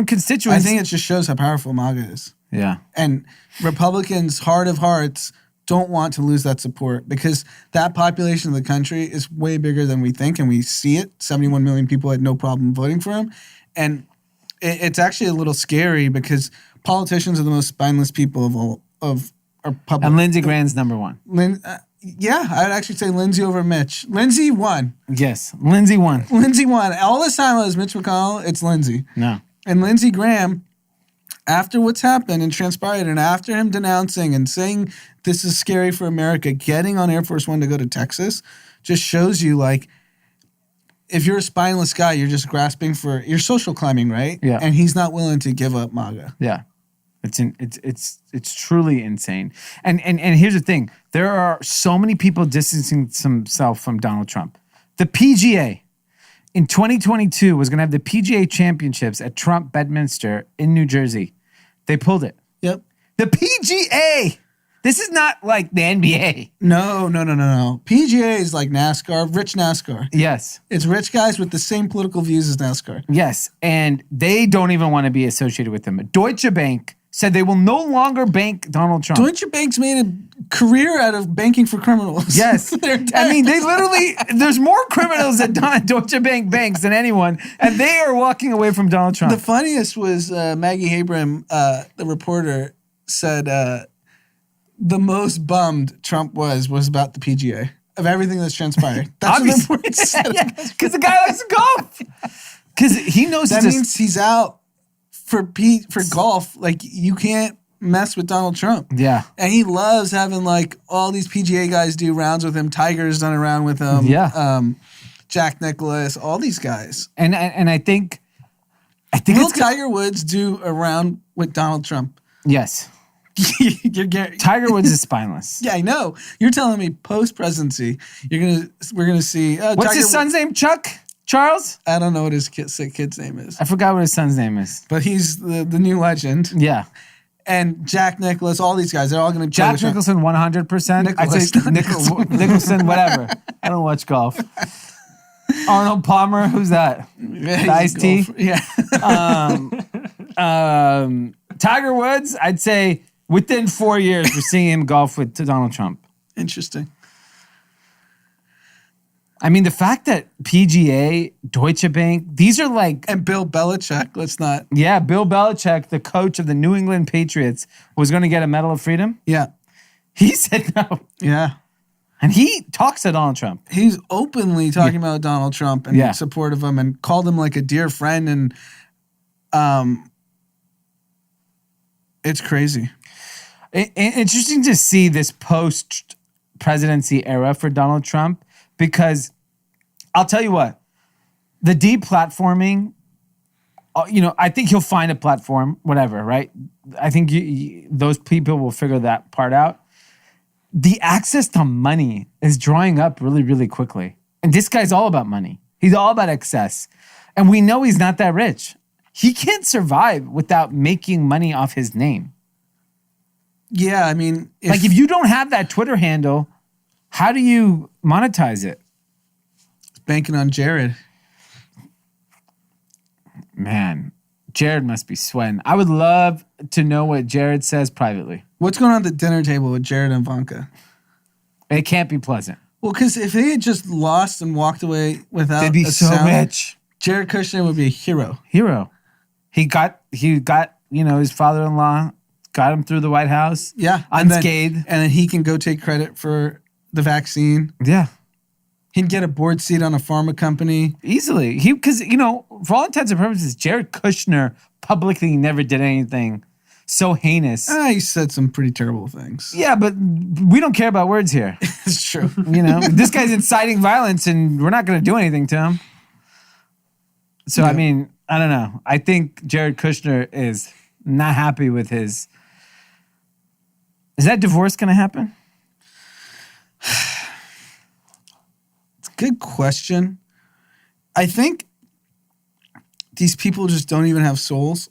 constituents. I think it just shows how powerful MAGA is. Yeah, and Republicans, heart of hearts, don't want to lose that support because that population of the country is way bigger than we think, and we see it. 71 million people had no problem voting for him, and it's actually a little scary because politicians are the most spineless people of our public. And Lindsey Graham's number one. Yeah, I'd actually say Lindsey over Mitch. Lindsey won. Yes, Lindsey won. Lindsey won. All this time it was Mitch McConnell, it's Lindsey. No. And Lindsey Graham, after what's happened and transpired, and after him denouncing and saying this is scary for America, getting on Air Force One to go to Texas just shows you, like, if you're a spineless guy, you're just grasping for, you're social climbing, right? Yeah. And he's not willing to give up MAGA. Yeah. It's truly insane. And here's the thing. There are so many people distancing themselves from Donald Trump. The PGA in 2022 was going to have the PGA championships at Trump Bedminster in New Jersey. They pulled it. Yep. The PGA. This is not like the NBA. No. PGA is like NASCAR, rich NASCAR. Yes. It's rich guys with the same political views as NASCAR. Yes. And they don't even want to be associated with them. Deutsche Bank said they will no longer bank Donald Trump. Deutsche Bank's made a career out of banking for criminals. Yes. I mean, they literally, there's more criminals at Deutsche Bank banks than anyone, and they are walking away from Donald Trump. The funniest was Maggie Habram, the reporter, said the most bummed Trump was about the PGA, of everything that's transpired. That's what the reporter said. Because the guy likes to golf. Because he knows that means he's out for golf. Like, you can't mess with Donald Trump. Yeah. And he loves having, like, all these PGA guys do rounds with him. Tiger's done a round with him. Yeah. Jack Nicklaus, all these guys. And I think will Tiger Woods do a round with Donald Trump? Yes. Tiger Woods is spineless. Yeah, I know. You're telling me post-presidency, we're gonna see. What's Tiger his son's name? Chuck? Charles? I don't know what his kid's name is. I forgot what his son's name is. But he's the new legend. Yeah. And Jack Nicklaus, all these guys, they're all going to Jack Nicholson, 100%. I'd say Nicholson, whatever. I don't watch golf. Arnold Palmer, who's that? Yeah, Ice-T? Yeah. Tiger Woods, I'd say within 4 years, we're seeing him golf with Donald Trump. Interesting. I mean, the fact that PGA, Deutsche Bank, these are like... And Bill Belichick, let's not... Yeah, Bill Belichick, the coach of the New England Patriots, was going to get a Medal of Freedom. Yeah. He said no. Yeah. And he talks to Donald Trump. He's openly talking about Donald Trump and support of him and called him like a dear friend. And it's crazy. Interesting to see this post-presidency era for Donald Trump. Because I'll tell you what, the deplatforming, I think he'll find a platform, whatever, right? I think those people will figure that part out. the access to money is drawing up really, really quickly. And this guy's all about money. He's all about excess. And we know he's not that rich. He can't survive without making money off his name. Yeah, I mean... If you don't have that Twitter handle, how do you monetize it? Banking on Jared. Man, Jared must be sweating. I would love to know what Jared says privately. What's going on at the dinner table with Jared and Ivanka? It can't be pleasant. Well, because if they had just lost and walked away without they'd be so rich. Jared Kushner would be a hero. He got his father-in-law got him through the White House. Yeah. Unscathed. And then he can go take credit for the vaccine. Yeah. He'd get a board seat on a pharma company. Easily. Because, for all intents and purposes, Jared Kushner publicly never did anything so heinous. He said some pretty terrible things. Yeah, but we don't care about words here. It's true. This guy's inciting violence and we're not going to do anything to him. So, yeah. I mean, I don't know. I think Jared Kushner is not happy with his... Is that divorce going to happen? Good question. I think these people just don't even have souls,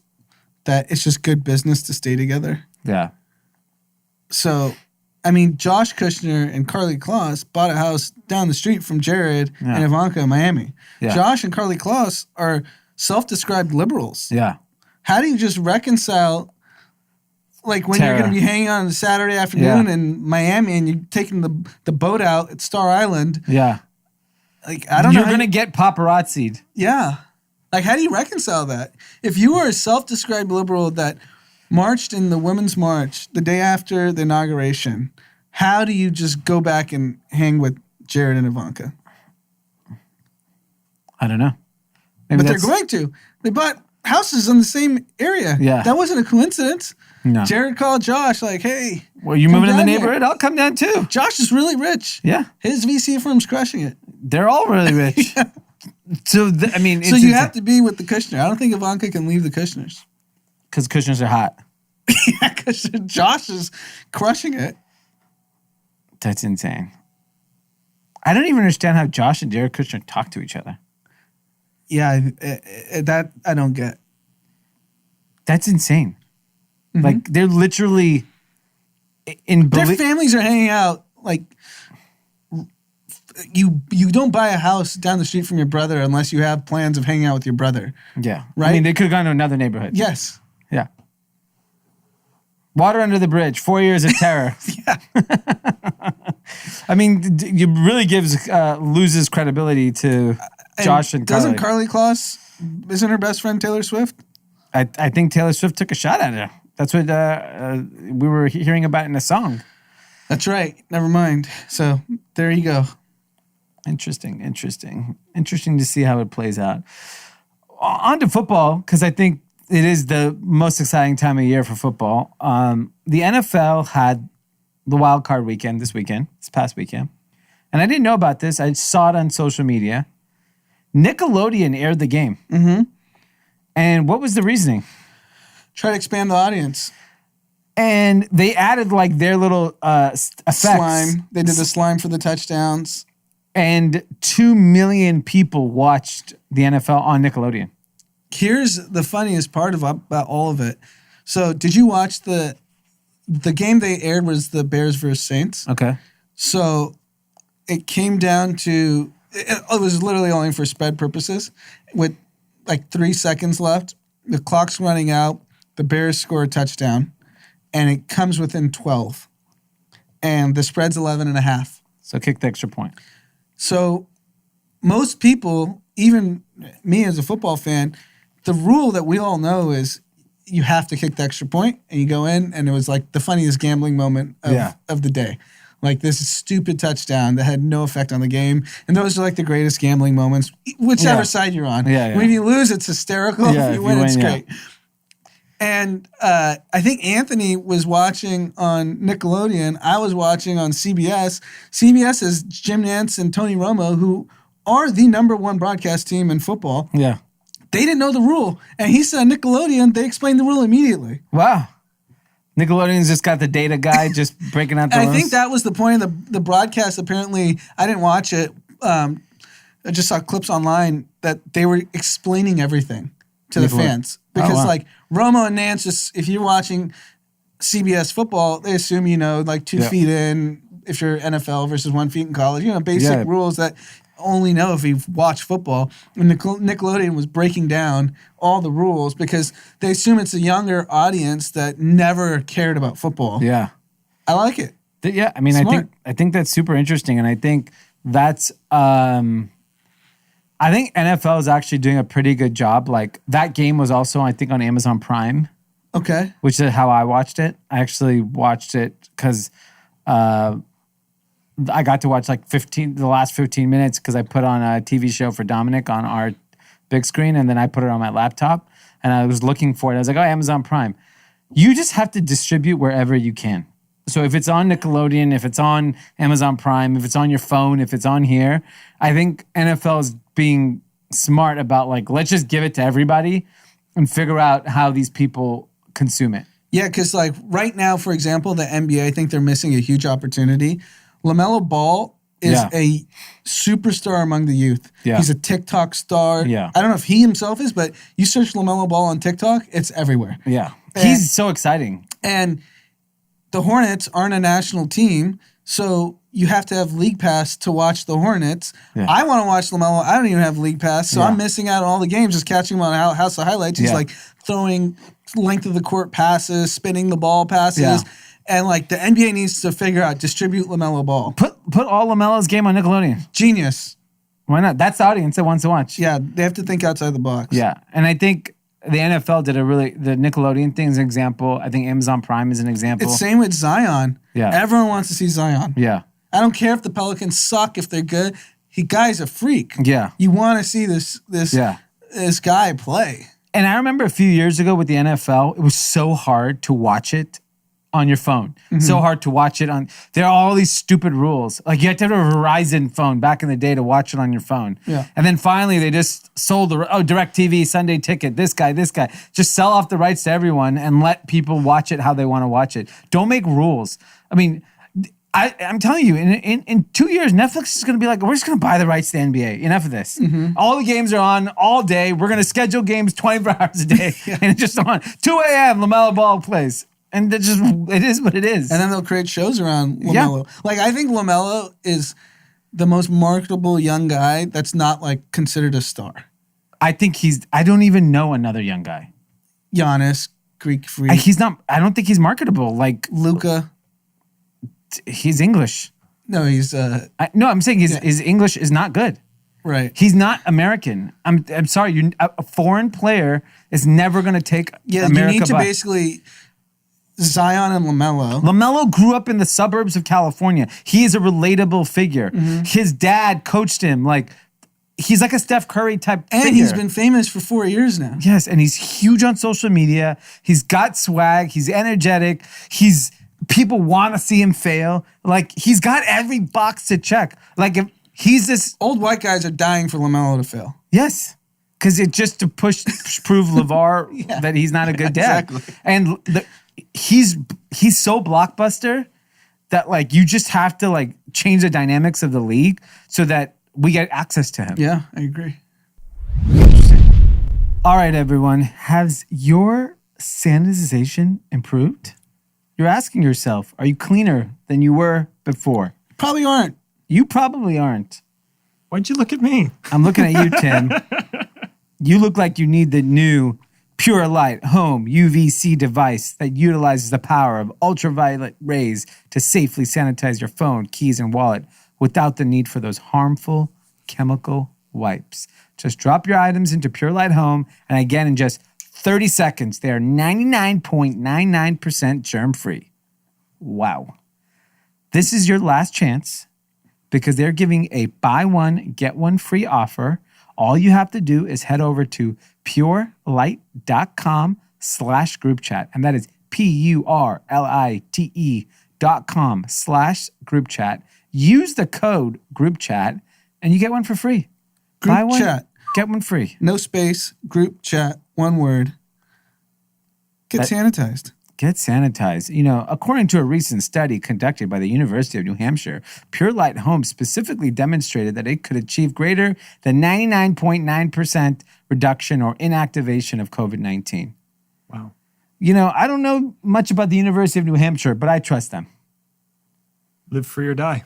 that it's just good business to stay together. Yeah. So, I mean, Josh Kushner and Carly Kloss bought a house down the street from Jared and Ivanka in Miami. Yeah. Josh and Carly Kloss are self-described liberals. Yeah. How do you just reconcile, like, when you're going to be hanging out on a Saturday afternoon in Miami and you're taking the boat out at Star Island? Yeah. Like, I don't know. You're going to get paparazzi'd. Yeah. Like, how do you reconcile that? If you were a self-described liberal that marched in the Women's March the day after the inauguration, how do you just go back and hang with Jared and Ivanka? I don't know. But they're going to. They bought houses in the same area. Yeah. That wasn't a coincidence. No. Jared called Josh like, hey. Well, you moving in the neighborhood? I'll come down too. Josh is really rich. Yeah. His VC firm's crushing it. They're all really rich. Yeah. So, so you have to be with the Kushner. I don't think Ivanka can leave the Kushners. Because Kushners are hot. Yeah, because Josh is crushing it. That's insane. I don't even understand how Josh and Jared Kushner talk to each other. Yeah, that I don't get. That's insane. Mm-hmm. Like, they're literally their families are hanging out. Like, you don't buy a house down the street from your brother unless you have plans of hanging out with your brother. Yeah. Right? I mean, they could have gone to another neighborhood. Yes. Yeah. Water under the bridge, 4 years of terror. Yeah. I mean, it really loses credibility to Josh and Carly. Doesn't Carly Kloss, isn't her best friend Taylor Swift? I think Taylor Swift took a shot at her. That's what we were hearing about in a song. That's right. Never mind. So there you go. Interesting to see how it plays out. On to football, because I think it is the most exciting time of year for football. The NFL had the wild card weekend this past weekend. And I didn't know about this. I saw it on social media. Nickelodeon aired the game. Mm-hmm. And what was the reasoning? Try to expand the audience. And they added like their little effects. Slime. They did the slime for the touchdowns. And 2 million people watched the NFL on Nickelodeon. Here's the funniest part about all of it. So did you watch the game they aired was the Bears versus Saints? Okay. So it came down to, it was literally only for spread purposes. With like 3 seconds left, the clock's running out, the Bears score a touchdown, and it comes within 12. And the spread's 11.5. So kick the extra point. So most people, even me as a football fan, the rule that we all know is you have to kick the extra point, and you go in, and it was like the funniest gambling moment of the day. Like this stupid touchdown that had no effect on the game. And those are like the greatest gambling moments, whichever side you're on. Yeah. When you lose, it's hysterical. If you win, it's great. And I think Anthony was watching on Nickelodeon. I was watching on CBS. CBS is Jim Nantz and Tony Romo, who are the #1 broadcast team in football. Yeah. They didn't know the rule. And he said Nickelodeon, they explained the rule immediately. Wow. Nickelodeon's just got the data guy just breaking out the I rules. think that was the point of the broadcast. Apparently, I didn't watch it. I just saw clips online that they were explaining everything to the fans. Because like Romo and Nance, just if you're watching CBS football, they assume you know like 2 feet in if you're NFL versus 1 feet in college. You know, basic rules that only know if you've watched football. And Nickelodeon was breaking down all the rules because they assume it's a younger audience that never cared about football. Yeah. I like it. Yeah, I mean, Smart. I think that's super interesting, and I think that's I think NFL is actually doing a pretty good job. Like that game was also, I think, on Amazon Prime. Okay. Which is how I watched it. I actually watched it because I got to watch like the last 15 minutes because I put on a TV show for Dominic on our big screen, and then I put it on my laptop, and I was looking for it. I was like, oh, Amazon Prime. You just have to distribute wherever you can. So if it's on Nickelodeon, if it's on Amazon Prime, if it's on your phone, if it's on here, I think NFL is being smart about like, let's just give it to everybody and figure out how these people consume it. Yeah, because like right now, for example, the NBA, I think they're missing a huge opportunity. LaMelo Ball is a superstar among the youth. Yeah. He's a TikTok star. Yeah. I don't know if he himself is, but you search LaMelo Ball on TikTok, it's everywhere. Yeah. He's so exciting. And the Hornets aren't a national team, so you have to have League Pass to watch the Hornets. Yeah. I want to watch LaMelo. I don't even have League Pass, so I'm missing out on all the games, just catching him on House of Highlights. He's like throwing length of the court passes, spinning the ball passes. Yeah. And like the NBA needs to figure out, distribute LaMelo Ball. Put all LaMelo's game on Nickelodeon. Genius. Why not? That's the audience that wants to watch. Yeah, they have to think outside the box. Yeah, and I think the NFL did the Nickelodeon thing is an example. I think Amazon Prime is an example. It's same with Zion. Yeah. Everyone wants to see Zion. Yeah. I don't care if the Pelicans suck, if they're good. Guy's a freak. Yeah. You want to see this guy play. And I remember a few years ago with the NFL, it was so hard to watch it on your phone. Mm-hmm. So hard to watch it on. There are all these stupid rules. Like you had to have a Verizon phone back in the day to watch it on your phone. Yeah. And then finally they just sold DirecTV, Sunday Ticket, this guy. Just sell off the rights to everyone and let people watch it how they want to watch it. Don't make rules. I mean, I'm telling you, in 2 years, Netflix is going to be like, we're just going to buy the rights to the NBA. Enough of this. Mm-hmm. All the games are on all day. We're going to schedule games 24 hours a day. And it's just on. 2 a.m., LaMelo Ball plays. And it is what it is. And then they'll create shows around LaMelo. Yeah. Like, I think LaMelo is the most marketable young guy that's not, like, considered a star. I think I don't even know another young guy. Giannis, Greek freak. I don't think he's marketable. Like Luka. He's English. No, he's... I'm saying his English is not good. Right. He's not American. I'm sorry. A foreign player is never going to take America. You need to basically... Zion and LaMelo. LaMelo grew up in the suburbs of California. He is a relatable figure. Mm-hmm. His dad coached him. Like, he's like a Steph Curry type figure. And he's been famous for 4 years now. Yes, and he's huge on social media. He's got swag. He's energetic. People want to see him fail. Like, he's got every box to check. Like, if he's this... Old white guys are dying for LaMelo to fail. Yes. Because it's just to prove LeVar that he's not a good dad. Exactly. And he's so blockbuster that like you just have to like change the dynamics of the league so that we get access to him. Yeah, I agree. All right, everyone. Has your sanitization improved? You're asking yourself, are you cleaner than you were before? Probably aren't. You probably aren't. Why'd you look at me? I'm looking at you, Tim. You look like you need the new Pure Light Home UVC device that utilizes the power of ultraviolet rays to safely sanitize your phone, keys, and wallet without the need for those harmful chemical wipes. Just drop your items into Pure Light Home, and again, in just 30 seconds, they are 99.99% germ-free. Wow. This is your last chance because they're giving a buy one, get one free offer. All you have to do is head over to purelight.com/group chat. And that is PURLITE.com/group chat. Use the code group chat and you get one for free. Buy one, chat. Get one free. No space, group chat, one word. Get sanitized. Get sanitized. You know, according to a recent study conducted by the University of New Hampshire, Pure Light Home specifically demonstrated that it could achieve greater than 99.9% reduction or inactivation of COVID-19. Wow. You know, I don't know much about the University of New Hampshire, but I trust them. Live free or die.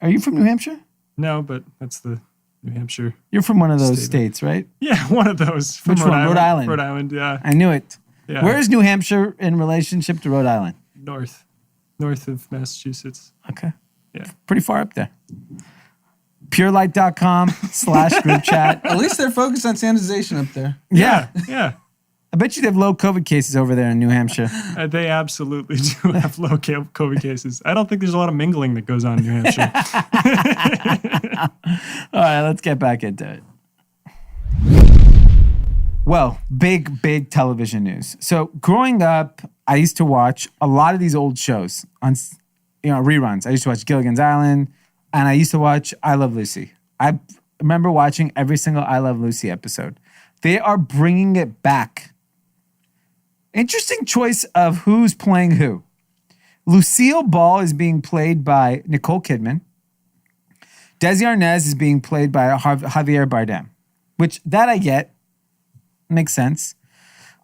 Are you from New Hampshire? No, but that's the New Hampshire. You're from one of those states, right? Yeah, one of those. From Which one? Rhode Island. Rhode Island, yeah. I knew it. Yeah. Where is New Hampshire in relationship to Rhode Island? North of Massachusetts. Okay. Yeah. Pretty far up there. Purelight.com/group chat. At least they're focused on sanitization up there. Yeah. Yeah. I bet you they have low COVID cases over there in New Hampshire. They absolutely do have low COVID cases. I don't think there's a lot of mingling that goes on in New Hampshire. All right, let's get back into it. Well, big television news. So growing up, I used to watch a lot of these old shows on, reruns. I used to watch Gilligan's Island, and I used to watch I Love Lucy. I remember watching every single I Love Lucy episode. They are bringing it back. Interesting choice of who's playing who. Lucille Ball is being played by Nicole Kidman. Desi Arnaz is being played by Javier Bardem, which that I get. Makes sense.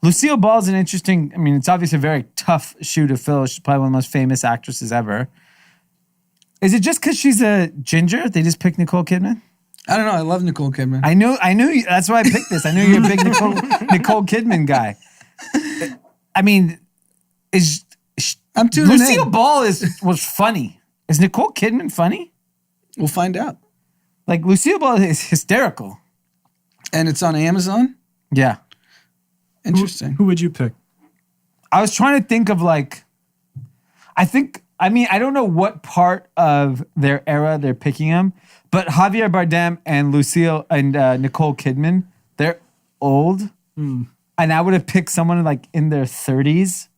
Lucille Ball is an interesting, it's obviously a very tough shoe to fill. She's probably one of the most famous actresses ever. Is it just because she's a ginger? They just picked Nicole Kidman? I don't know. I love Nicole Kidman. I knew. That's why I picked this. I knew you're a big Nicole Kidman guy. I'm tuning Lucille in. Ball was funny. Is Nicole Kidman funny? We'll find out. Like Lucille Ball is hysterical. And it's on Amazon? Yeah. Interesting. Who would you pick? I was trying to think of I don't know what part of their era they're picking them, but Javier Bardem and Lucille and Nicole Kidman, they're old. And I would have picked someone in their 30s,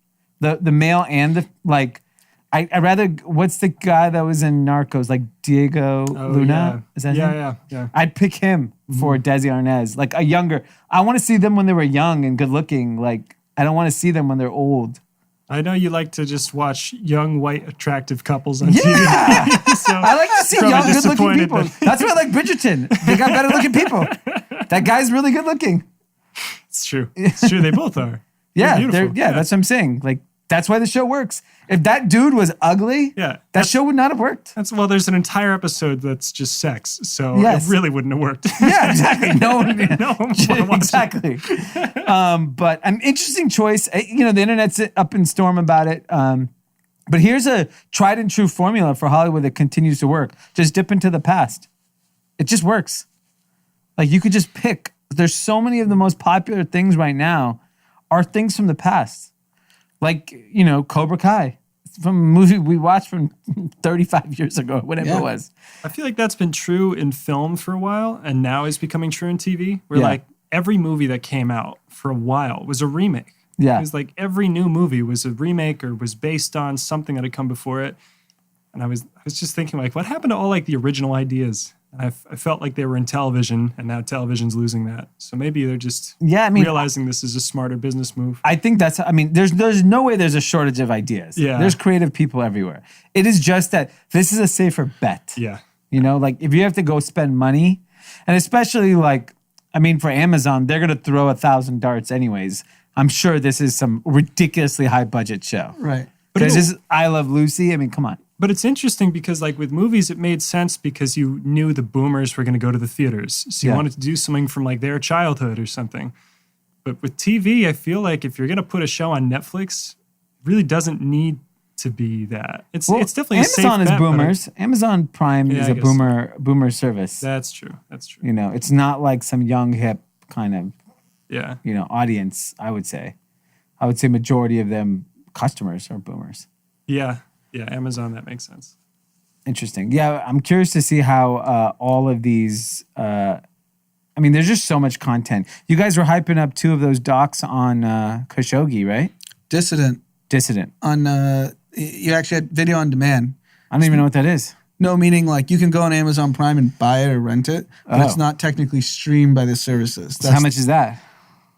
the male and I'd rather, what's the guy that was in Narcos, Diego Luna? Yeah. Is that him? Yeah. I'd pick him for Desi Arnaz, a younger. I want to see them when they were young and good looking. I don't want to see them when they're old. I know you like to just watch young, white, attractive couples on Yeah. TV. So I like to see young, good looking people. That's why I like Bridgerton. They got better looking people. That guy's really good looking. It's true. It's true. They both are. Yeah, They're beautiful. that's what I'm saying. That's why the show works. If that dude was ugly, that show would not have worked. There's an entire episode that's just sex, so Yes. it really wouldn't have worked. Yeah, exactly. No one would watch it. exactly. But an interesting choice. The internet's up in storm about it. But here's a tried and true formula for Hollywood that continues to work. Just dip into the past. It just works. You could just pick. There's so many of the most popular things right now are things from the past. Cobra Kai. It's from a movie we watched from 35 years ago, whatever it was. I feel like that's been true in film for a while, and now is becoming true in TV, where every movie that came out for a while was a remake. Yeah. It was every new movie was a remake or was based on something that had come before it. And I was just thinking, what happened to all the original ideas? And I felt like they were in television, and now television's losing that. So maybe they're just realizing this is a smarter business move. I think that's, there's no way there's a shortage of ideas. Yeah. There's creative people everywhere. It is just that this is a safer bet. Yeah. If you have to go spend money, and especially for Amazon, they're going to throw 1,000 darts anyways. I'm sure this is some ridiculously high budget show. Right. Because this is I Love Lucy. Come on. But it's interesting because with movies, it made sense because you knew the boomers were going to go to the theaters. So you wanted to do something from their childhood or something. But with TV, I feel like if you're going to put a show on Netflix, it really doesn't need to be that. It's definitely Amazon a safe is boomers. Amazon Prime is a boomer service. That's true. It's not some young hip kind of audience, I would say. I would say majority of them customers are boomers. Yeah. Yeah, Amazon, that makes sense. Interesting. Yeah, I'm curious to see how all of these, there's just so much content. You guys were hyping up 2 of those docs on Khashoggi, right? Dissident. On, you actually had video on demand. I don't even know what that is. No, meaning you can go on Amazon Prime and buy it or rent it, but it's not technically streamed by the services. So how much is that?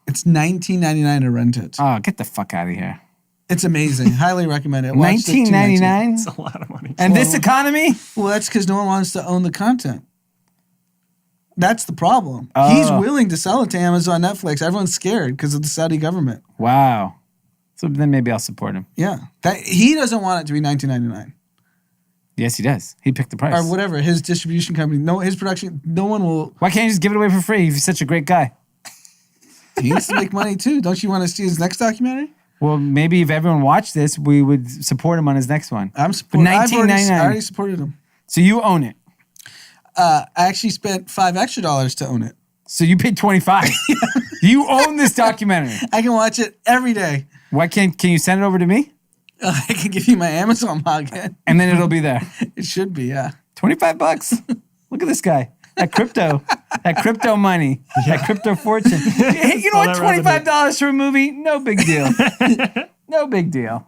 It's $19.99 to rent it. Oh, get the fuck out of here. It's amazing. Highly recommend it. Watch the 1999. It's a lot of money. And this economy? Well, that's because no one wants to own the content. That's the problem. Oh. He's willing to sell it to Amazon, Netflix. Everyone's scared because of the Saudi government. Wow. So then maybe I'll support him. Yeah. He doesn't want it to be $19.99. Yes, he does. He picked the price. Or whatever. His distribution company. No, his production. No one will. Why can't you just give it away for free if he's such a great guy? He needs to make money too. Don't you want to see his next documentary? Well, maybe if everyone watched this, we would support him on his next one. I'm supporting. I $19.99. already supported him. So you own it. I actually spent $5 extra to own it. So you paid $25. You own this documentary. I can watch it every day. Why can you send it over to me? I can give you my Amazon login. And then it'll be there. It should be, yeah. $25. Look at this guy. That crypto money, that crypto fortune. Hey, you know what? $25 for a movie, no big deal. No big deal.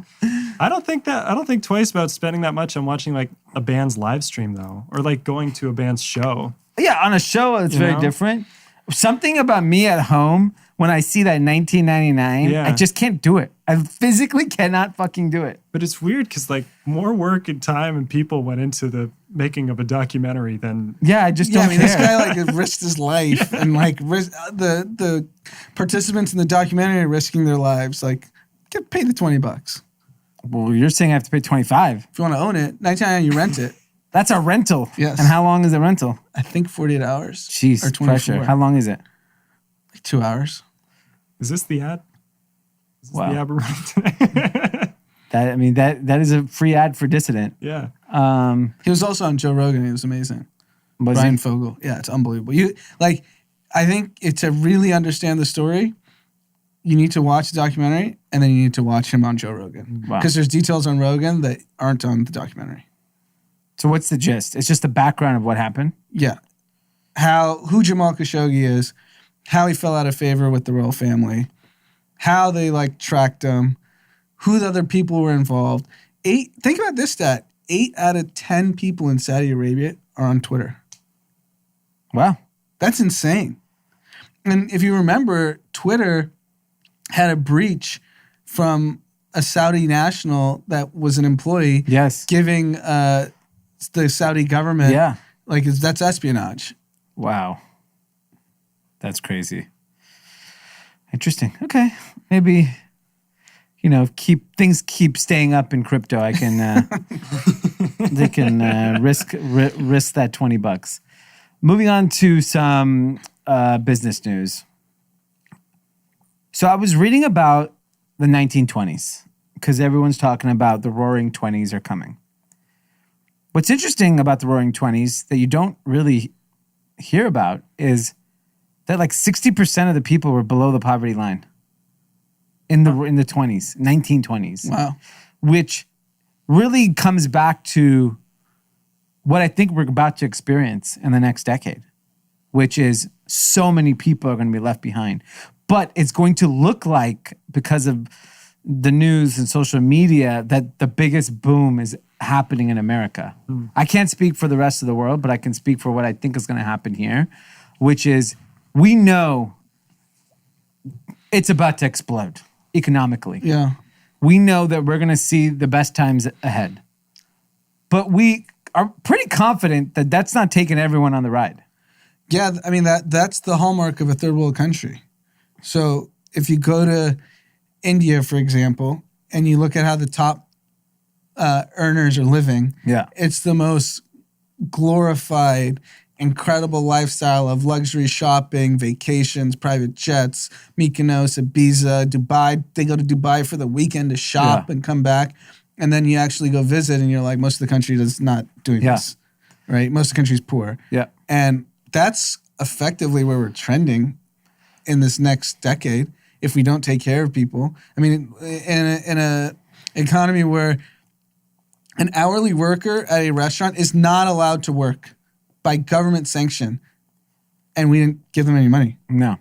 I don't think twice about spending that much on watching like a band's live stream though, or like going to a band's show. Yeah, on a show, it's very different. Something about me at home when I see that $19.99, I just can't do it. I physically cannot fucking do it. But it's weird because like more work and time and people went into the making of a documentary than I just don't care. This guy like risked his life and like the participants in the documentary risking their lives. Like, get paid the $20. Well, you're saying I have to pay $25. If you want to own it, $19.99 you rent it. That's a rental. Yes. And how long is the rental? I think 48 hours. Jeez, or 24. pressure. How long is it? Like 2 hours. Is this the ad? Is this Wow. the ad we're running today? That is a free ad for Dissident. Yeah. He was also on Joe Rogan. He was amazing. Was Brian he? Fogel. Yeah, it's unbelievable. I think to really understand the story, you need to watch the documentary and then you need to watch him on Joe Rogan. Wow. Because there's details on Rogan that aren't on the documentary. So what's the gist? It's just the background of what happened? Yeah. Who Jamal Khashoggi is, how he fell out of favor with the royal family, how they like tracked him, who the other people were involved. Think about this stat. 8 out of 10 people in Saudi Arabia are on Twitter. Wow. That's insane. And if you remember, Twitter had a breach from a Saudi national that was an employee giving the Saudi government, that's espionage. Wow. That's crazy. Interesting. Okay. Maybe, things keep staying up in crypto. I can, they can risk that $20. Moving on to some business news. So I was reading about the 1920s because everyone's talking about the Roaring 20s are coming. What's interesting about the Roaring 20s that you don't really hear about is that like 60% of the people were below the poverty line in the 20s, 1920s. Wow. Which really comes back to what I think we're about to experience in the next decade, which is so many people are going to be left behind. But it's going to look like, because of the news and social media, that the biggest boom is happening in America. I can't speak for the rest of the world, but I can speak for what I think is going to happen here, which is we know it's about to explode economically. Yeah. We know that we're going to see the best times ahead. But we are pretty confident that that's not taking everyone on the ride. Yeah, I mean, that's the hallmark of a third world country. So if you go to India, for example, and you look at how the top earners are living, it's the most glorified, incredible lifestyle of luxury shopping, vacations, private jets, Mykonos, Ibiza, Dubai. They go to Dubai for the weekend to shop and come back. And then you actually go visit and you're like, most of the country is not doing this, right? Most of the country is poor. Yeah. And that's effectively where we're trending in this next decade if we don't take care of people. I mean, in a economy where an hourly worker at a restaurant is not allowed to work by government sanction, and we didn't give them any money. No.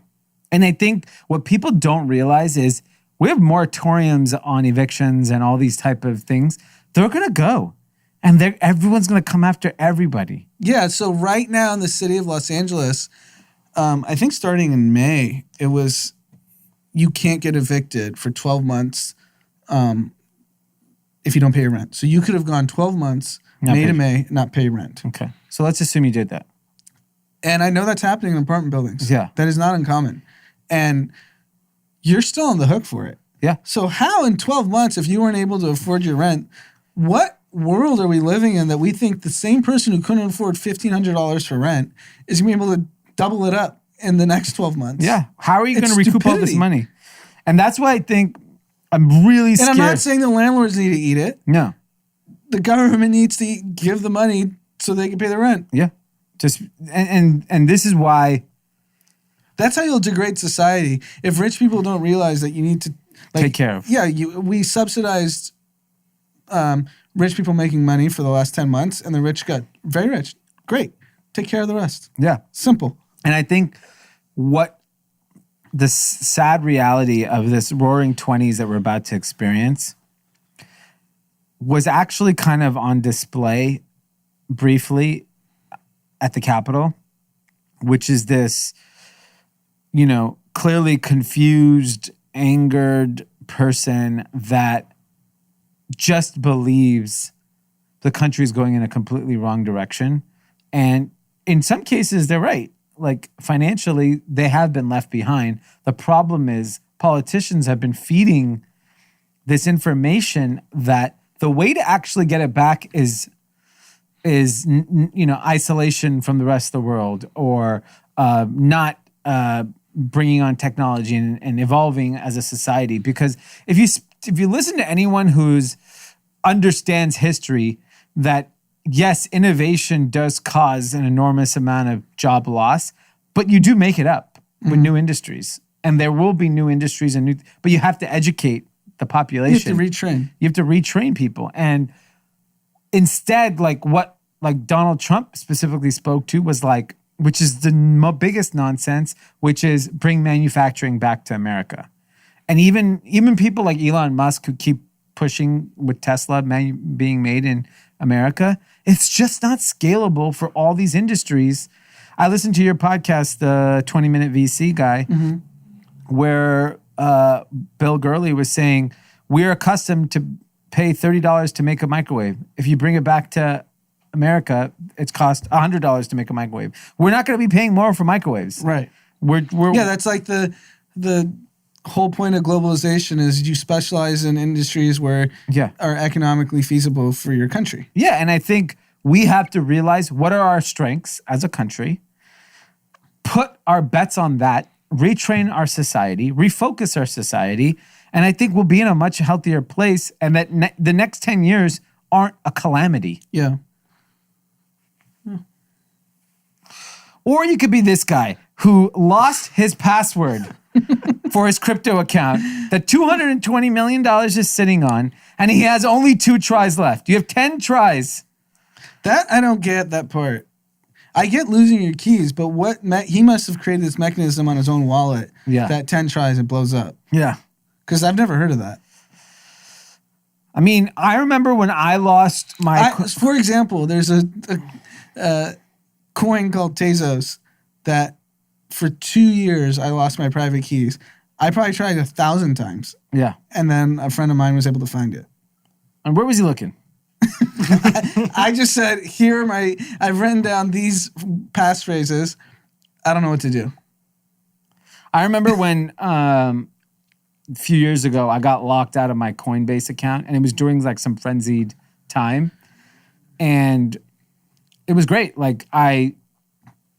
And I think what people don't realize is we have moratoriums on evictions and all these type of things. They're going to go. And everyone's going to come after everybody. Yeah, so right now in the city of Los Angeles, I think starting in May, it was you can't get evicted for 12 months if you don't pay your rent. So you could have gone 12 months, May to May, not pay rent. Okay. So let's assume you did that. And I know that's happening in apartment buildings. Yeah. That is not uncommon. And you're still on the hook for it. Yeah. So how in 12 months, if you weren't able to afford your rent, what world are we living in that we think the same person who couldn't afford $1,500 for rent is going to be able to double it up in the next 12 months? Yeah. How are you going to recoup all this stupidity. money? And that's why I think I'm really scared. And I'm not saying the landlords need to eat it. No. The government needs to give the money so they can pay the rent. Yeah. Just and this is why that's how you'll degrade society. If rich people don't realize that you need to take care of. Yeah, we subsidized rich people making money for the last 10 months, and the rich got very rich. Great. Take care of the rest. Yeah. Simple. And I think what the sad reality of this roaring 20s that we're about to experience was actually kind of on display briefly at the Capitol, which is this, clearly confused, angered person that just believes the country's going in a completely wrong direction. And in some cases, they're right. Like financially, they have been left behind. The problem is politicians have been feeding this information that the way to actually get it back is isolation from the rest of the world, or not bringing on technology and evolving as a society. Because if you listen to anyone who's understands history, that yes, innovation does cause an enormous amount of job loss, but you do make it up with new industries, and there will be new industries but you have to educate the population. You have to retrain. You have to retrain people. And instead, what Donald Trump specifically spoke to was which is the biggest nonsense, which is bring manufacturing back to America. And even people like Elon Musk who keep pushing with Tesla being made in America, it's just not scalable for all these industries. I listened to your podcast, the 20-Minute VC guy, where Bill Gurley was saying, we're accustomed to pay $30 to make a microwave. If you bring it back to America, it's cost $100 to make a microwave. We're not going to be paying more for microwaves. Right. We're that's like the whole point of globalization is you specialize in industries where are economically feasible for your country. Yeah, and I think we have to realize what are our strengths as a country, put our bets on that, retrain our society, refocus our society, and I think we'll be in a much healthier place, and that the next 10 years aren't a calamity. Yeah. Or you could be this guy who lost his password for his crypto account that $220 million is sitting on, and he has only 2 tries left. You have 10 tries. That I don't get that part. I get losing your keys, but he must have created this mechanism on his own wallet that 10 tries it blows up. Yeah. Because I've never heard of that. I mean, I remember when I lost my... for example, there's a coin called Tezos that for 2 years I lost my private keys. I probably tried 1,000 times. Yeah. And then a friend of mine was able to find it. And where was he looking? I just said, I've written down these passphrases. I don't know what to do. I remember when a few years ago, I got locked out of my Coinbase account, and it was during some frenzied time. And it was great.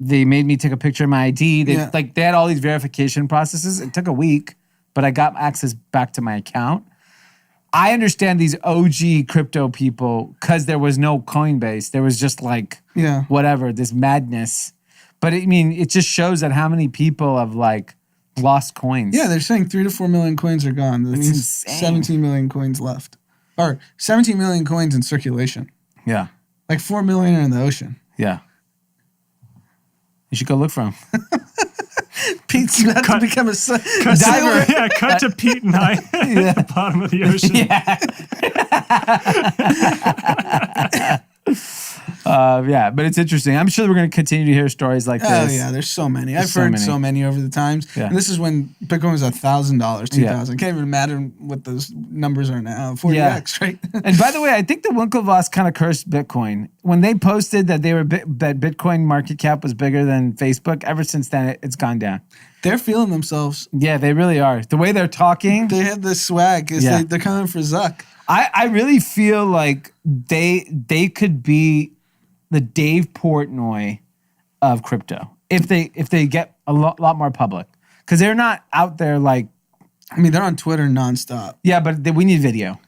They made me take a picture of my ID. They had all these verification processes. It took a week, but I got access back to my account. I understand these OG crypto people because there was no Coinbase. There was just whatever, this madness. But it just shows that how many people have lost coins. Yeah, they're saying 3 to 4 million coins are gone. That means insane. 17 million coins left. Or 17 million coins in circulation. Yeah. 4 million are in the ocean. Yeah. You should go look for them. Pete's about to become a diver. Yeah, cut to Pete and I at the bottom of the ocean. Yeah. Yeah, but it's interesting. I'm sure we're going to continue to hear stories like this. Oh yeah, there's so many. I've heard so many over the times. Yeah. And this is when Bitcoin was $1,000, $2,000. Can't even imagine what those numbers are now. 40x, right? And by the way, I think the Winklevoss kind of cursed Bitcoin when they posted that that Bitcoin market cap was bigger than Facebook. Ever since then, it's gone down. They're feeling themselves. Yeah, they really are. The way they're talking, they have this swag. They're coming for Zuck. I really feel like they could be the Dave Portnoy of crypto if they get a lot more public, because they're not out there like. I mean, they're on Twitter nonstop. Yeah, but we need video.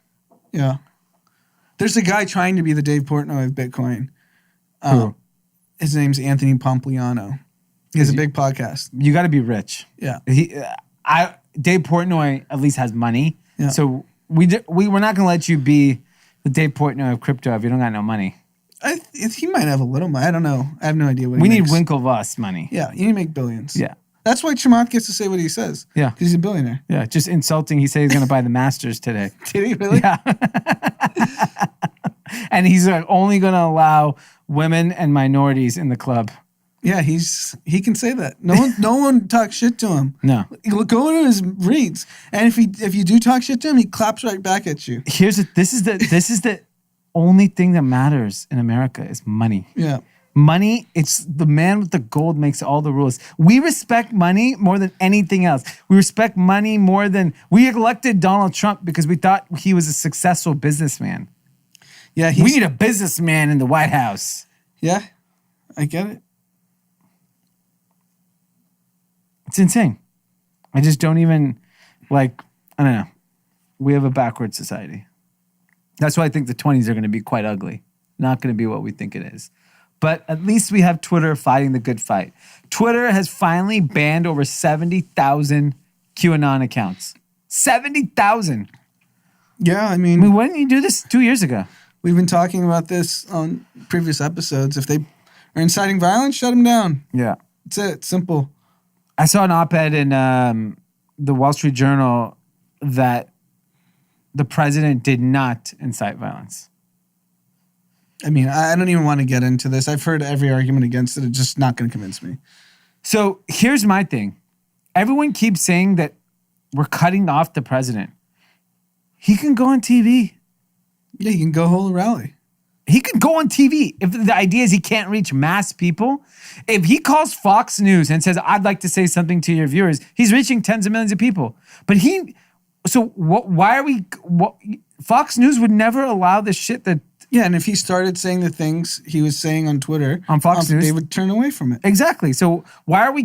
Yeah, there's a guy trying to be the Dave Portnoy of Bitcoin. Who? His name's Anthony Pompliano. He has a big podcast. You got to be rich. Yeah, Dave Portnoy at least has money. Yeah. So we're not going to let you be the Dave Portnoy of crypto if you don't got no money. He might have a little money. I don't know. I have no idea what he makes. We need Winklevoss money. Yeah, you need to make billions. Yeah. That's why Chamath gets to say what he says. Yeah. Because he's a billionaire. Yeah, just insulting. He said he's going to buy the Masters today. Did he really? Yeah. And he's only going to allow women and minorities in the club. Yeah, he can say that. No one talks shit to him. No. Go into his reads, and if you do talk shit to him, he claps right back at you. This is the only thing that matters in America is money. Yeah. Money, it's the man with the gold makes all the rules. We respect money more than anything else. We respect money more than we elected Donald Trump because we thought he was a successful businessman. Yeah, we need a businessman in the White House. Yeah, I get it. It's insane. I just don't even I don't know. We have a backward society. That's why I think the 20s are going to be quite ugly. Not going to be what we think it is. But at least we have Twitter fighting the good fight. Twitter has finally banned over 70,000 QAnon accounts. 70,000. Yeah, I mean, why didn't you do this 2 years ago? We've been talking about this on previous episodes. If they are inciting violence, shut them down. Yeah. That's it. Simple. I saw an op-ed in the Wall Street Journal that the president did not incite violence. I mean, I don't even want to get into this. I've heard every argument against it. It's just not going to convince me. So here's my thing. Everyone keeps saying that we're cutting off the president. He can go on TV. Yeah, he can go hold a rally. He could go on TV. If the idea is he can't reach mass people, if he calls Fox News and says, I'd like to say something to your viewers, he's reaching tens of millions of people. But Fox News would never allow this shit that. Yeah, and if he started saying the things he was saying on Twitter, on Fox News, they would turn away from it. Exactly. So why are we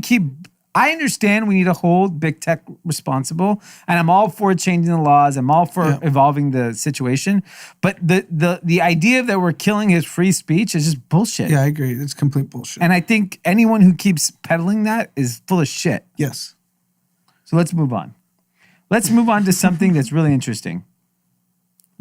I understand we need to hold big tech responsible, and I'm all for changing the laws. I'm all for evolving the situation. But the idea that we're killing his free speech is just bullshit. Yeah, I agree. It's complete bullshit. And I think anyone who keeps peddling that is full of shit. Yes. So let's move on. Let's move on to something that's really interesting.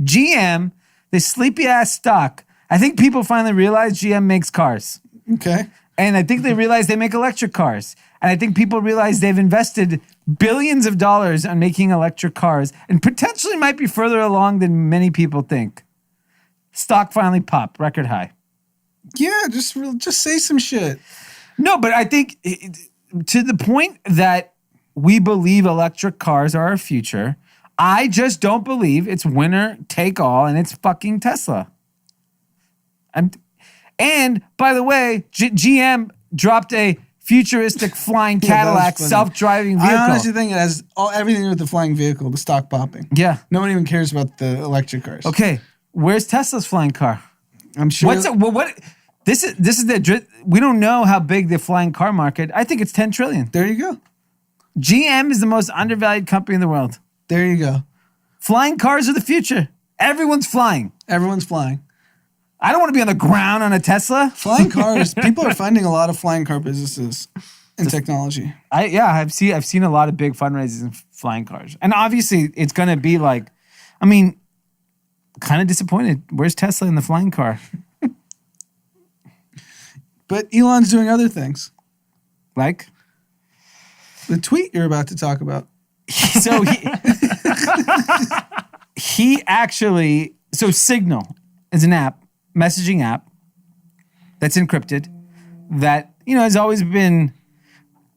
GM, this sleepy ass stock. I think people finally realize GM makes cars. Okay. And I think they realize they make electric cars. And I think people realize they've invested billions of dollars on making electric cars and potentially might be further along than many people think. Stock finally popped, record high. Yeah, just say some shit. No, but I think to the point that we believe electric cars are our future, I just don't believe it's winner take all and it's fucking Tesla. And by the way, GM dropped a futuristic flying Cadillac self-driving vehicle. I honestly think it has everything with the flying vehicle, the stock popping. Yeah. No one even cares about the electric cars. Okay. Where's Tesla's flying car? I'm sure. This is we don't know how big the flying car market. I think it's 10 trillion. There you go. GM is the most undervalued company in the world. There you go. Flying cars are the future. Everyone's flying. Everyone's flying. I don't want to be on the ground on a Tesla. Flying cars. People are funding a lot of flying car businesses in technology. I've seen a lot of big fundraisers in flying cars, and obviously it's going to be like, I mean, kind of disappointed. Where's Tesla in the flying car? But Elon's doing other things, like the tweet you're about to talk about. So he actually Signal is an app. Messaging app that's encrypted that, has always been,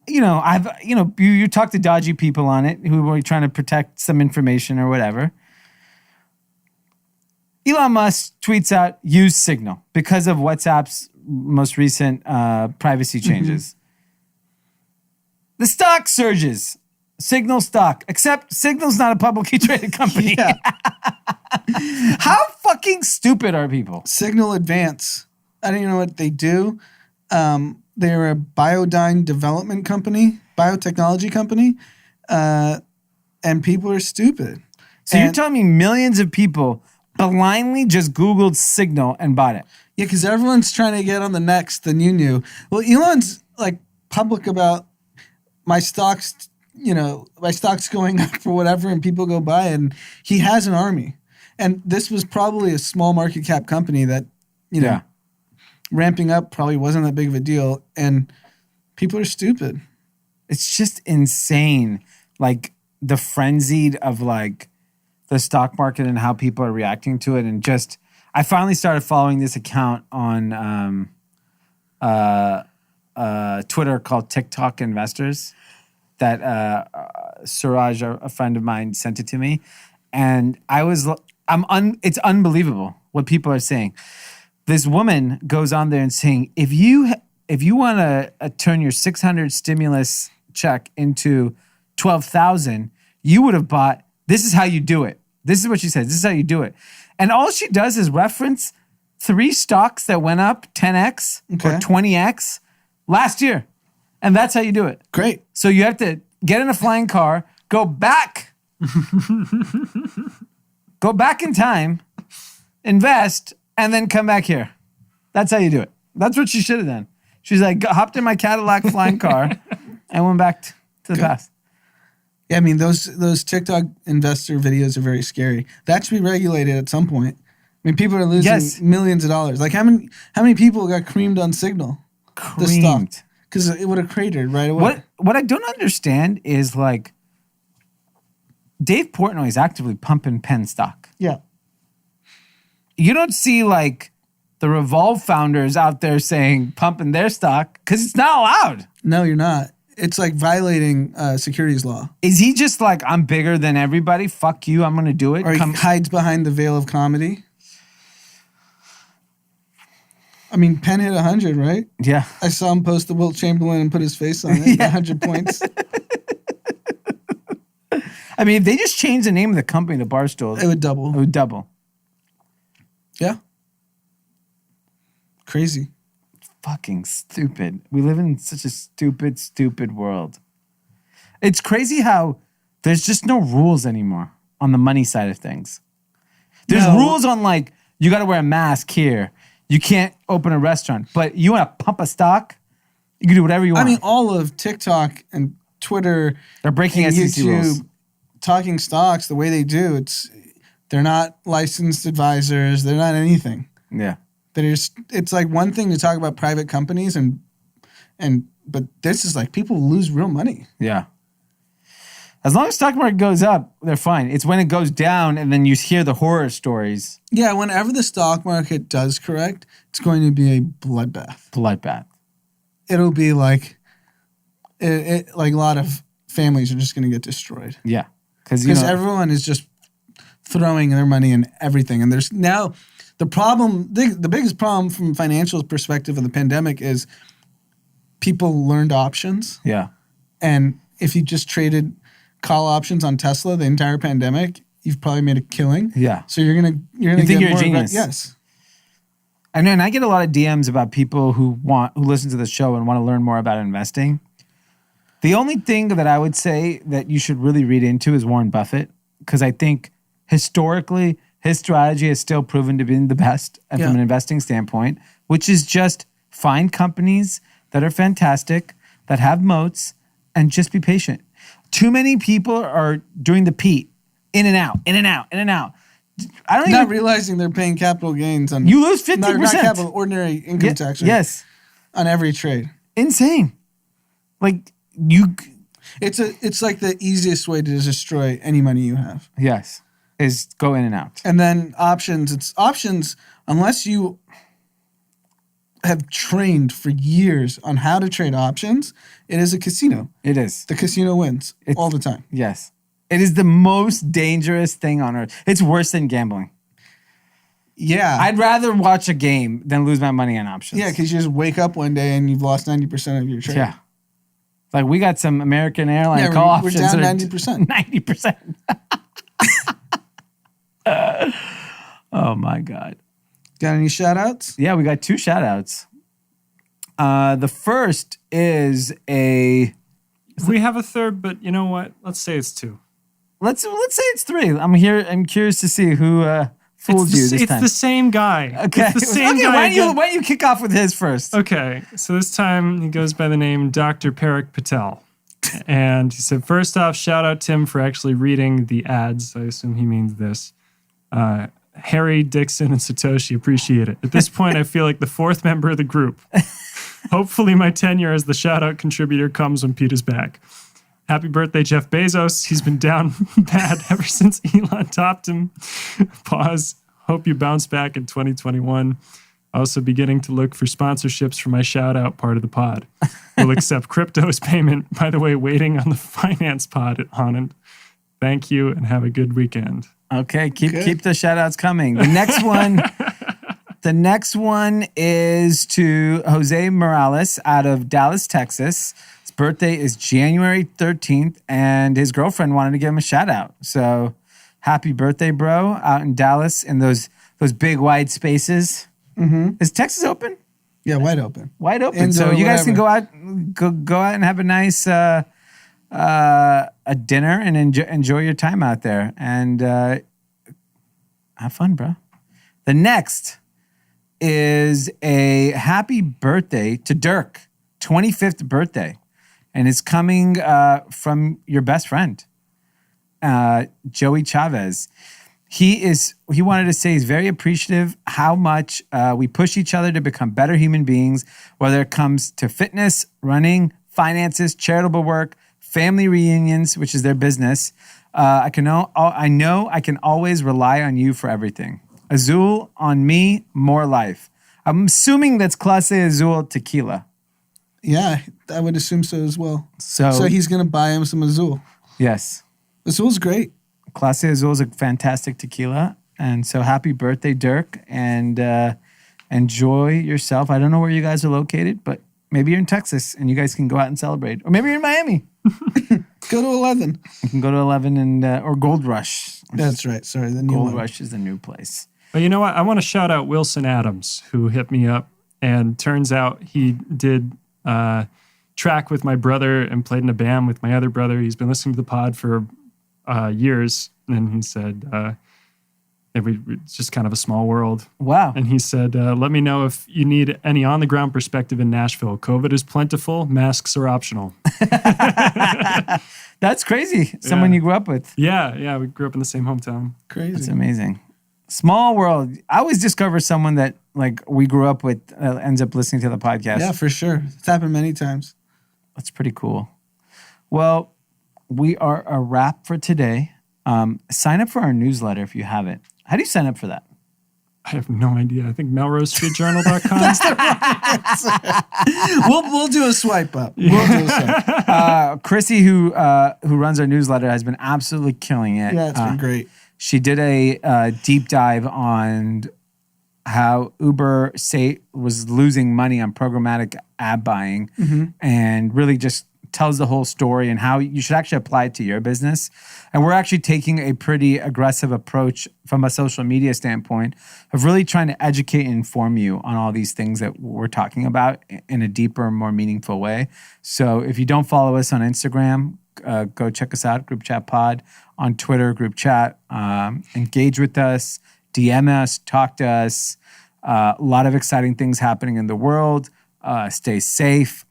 you talk to dodgy people on it who are trying to protect some information or whatever. Elon Musk tweets out, use Signal because of WhatsApp's most recent privacy changes. The stock surges. Signal stock, except Signal's not a publicly traded company. Yeah. How fucking stupid are people? Signal Advance. I don't even know what they do. They're a biodyne development company, biotechnology company, and people are stupid. So you're telling me millions of people blindly just Googled Signal and bought it? Yeah, because everyone's trying to get on the next, the new. Well, Elon's like public about my stocks, my stock's going up or whatever, and people go buy it, and he has an army. And this was probably a small market cap company that, ramping up probably wasn't that big of a deal, and people are stupid. It's just insane, like the frenzied of like the stock market and how people are reacting to it. And just, I finally started following this account on Twitter called TikTok Investors that Suraj, a friend of mine, sent it to me. And it's unbelievable what people are saying. This woman goes on there and saying, if you want to turn your 600 stimulus check into 12,000, you would have bought, this is how you do it. This is what she says. This is how you do it. And all she does is reference 3 stocks that went up 10x or 20x last year. And that's how you do it. Great. So you have to get in a flying car, go back in time, invest, and then come back here. That's how you do it. That's what she should have done. She's like, hopped in my Cadillac flying car and went back to the past. Yeah, I mean, those TikTok investor videos are very scary. That should be regulated at some point. I mean, people are losing millions of dollars. Like, how many people got creamed on Signal? Creamed. Because it would have cratered right away. What I don't understand is, like, Dave Portnoy is actively pumping Penn stock. Yeah. You don't see, like, the Revolve founders out there saying pumping their stock because it's not allowed. No, you're not. It's like violating securities law. Is he just like, I'm bigger than everybody? Fuck you, I'm going to do it? Or he hides behind the veil of comedy. I mean, Penn hit 100, right? Yeah. I saw him post the Wilt Chamberlain and put his face on it. 100 points. I mean, if they just changed the name of the company to Barstool, it would double. It would double. Yeah. Crazy. Fucking stupid. We live in such a stupid world. It's crazy how there's just no rules anymore on the money side of things. There's rules on, like, you got to wear a mask here. You can't open a restaurant. But you want to pump a stock, you can do whatever you want. I mean, all of TikTok and Twitter, they're breaking and SEC YouTube, rules. Talking stocks the way they do, they're not licensed advisors. They're not anything. Yeah. It's like one thing to talk about private companies but this is like people lose real money. Yeah. As long as stock market goes up, they're fine. It's when it goes down and then you hear the horror stories. Yeah, whenever the stock market does correct, it's going to be a bloodbath. Bloodbath. It'll be like like a lot of families are just going to get destroyed. Yeah. Because everyone is just throwing their money in everything. And there's now the problem, the biggest problem from financial perspective of the pandemic is people learned options. Yeah. And if you just traded call options on Tesla the entire pandemic, you've probably made a killing. Yeah. So you're gonna think get you're more a genius. Yes. And then I get a lot of DMs about people who listen to the show and want to learn more about investing. The only thing that I would say that you should really read into is Warren Buffett, because I think historically his strategy has still proven to be the best from an investing standpoint, which is just find companies that are fantastic, that have moats, and just be patient. Too many people are doing the Pete, in and out, in and out, in and out. I don't Not even realizing they're paying capital gains on you lose 50%. not capital, ordinary income tax rate. Yes. On every trade. Insane. Like it's like the easiest way to destroy any money you have. Yes. Is go in and out. And then options, it's options unless you have trained for years on how to trade options, it is a casino. It is. The casino wins all the time. Yes. It is the most dangerous thing on earth. It's worse than gambling. Yeah. I'd rather watch a game than lose my money on options. Yeah, because you just wake up one day and you've lost 90% of your trade. Yeah. Like we got some American airline call options. We're down 90%. 90%. Oh my God. Got any shout outs? Yeah, we got 2 shout outs. The first is we have a third, but you know what? Let's say it's 2. Let's say it's 3. I'm curious to see who fooled you this time. It's the same guy. Okay. It's the same guy. Why don't you kick off with his first? Okay. So this time he goes by the name Dr. Parik Patel. And he said, first off, shout out Tim for actually reading the ads. I assume he means this. Harry, Dixon, and Satoshi appreciate it. At this point, I feel like the 4th member of the group. Hopefully my tenure as the shout-out contributor comes when Pete is back. Happy birthday, Jeff Bezos. He's been down bad ever since Elon topped him. Pause. Hope you bounce back in 2021. Also beginning to look for sponsorships for my shout-out part of the pod. We'll accept crypto as payment. By the way, waiting on the finance pod at Anand. Thank you and have a good weekend. Okay, keep the shout outs coming. The next one is to Jose Morales out of Dallas, Texas. His birthday is January 13th, and his girlfriend wanted to give him a shout out. So happy birthday, bro, out in Dallas in those big wide spaces. Mm-hmm. Is Texas open? Yeah, wide open. Wide open. Indoor, so you guys can whatever. go out and have a nice a dinner and enjoy your time out there and have fun, bro. The next is a happy birthday to Dirk, 25th birthday, and it's coming from your best friend, Joey Chavez. He wanted to say he's very appreciative how much we push each other to become better human beings, whether it comes to fitness, running, finances, charitable work, family reunions, which is their business. I know I can always rely on you for everything. Azul on me, more life. I'm assuming that's Clase Azul tequila. Yeah, I would assume so as well. So he's going to buy him some Azul. Yes. Azul's great. Clase Azul is a fantastic tequila. And so happy birthday, Dirk. And enjoy yourself. I don't know where you guys are located, but maybe you're in Texas and you guys can go out and celebrate. Or maybe you're in Miami. Go to 11. You can go to 11 and or Gold Rush. That's right. Sorry, the new Gold one. Rush is the new place. But you know what? I want to shout out Wilson Adams, who hit me up. And turns out he did track with my brother and played in a band with my other brother. He's been listening to the pod for years. And he said, it's just kind of a small world. Wow. And he said, let me know if you need any on-the-ground perspective in Nashville. COVID is plentiful. Masks are optional. That's crazy. Someone you grew up with. Yeah. We grew up in the same hometown. Crazy. That's amazing. Small world. I always discover someone that like we grew up with ends up listening to the podcast. Yeah, for sure. It's happened many times. That's pretty cool. Well, we are a wrap for today. Sign up for our newsletter if you haven't. How do you sign up for that? I have no idea. I think melrosestreetjournal.com. We'll do a swipe up. We'll do a swipe up. Chrissy, who runs our newsletter, has been absolutely killing it. Yeah, it's been great. She did a deep dive on how Uber was losing money on programmatic ad buying and really just tells the whole story and how you should actually apply it to your business. And we're actually taking a pretty aggressive approach from a social media standpoint of really trying to educate and inform you on all these things that we're talking about in a deeper, more meaningful way. So if you don't follow us on Instagram, go check us out, Group Chat Pod, on Twitter, Group Chat. Engage with us, DM us, talk to us. A lot of exciting things happening in the world. Stay safe.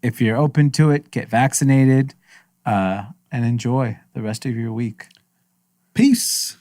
If you're open to it, get vaccinated and enjoy the rest of your week. Peace.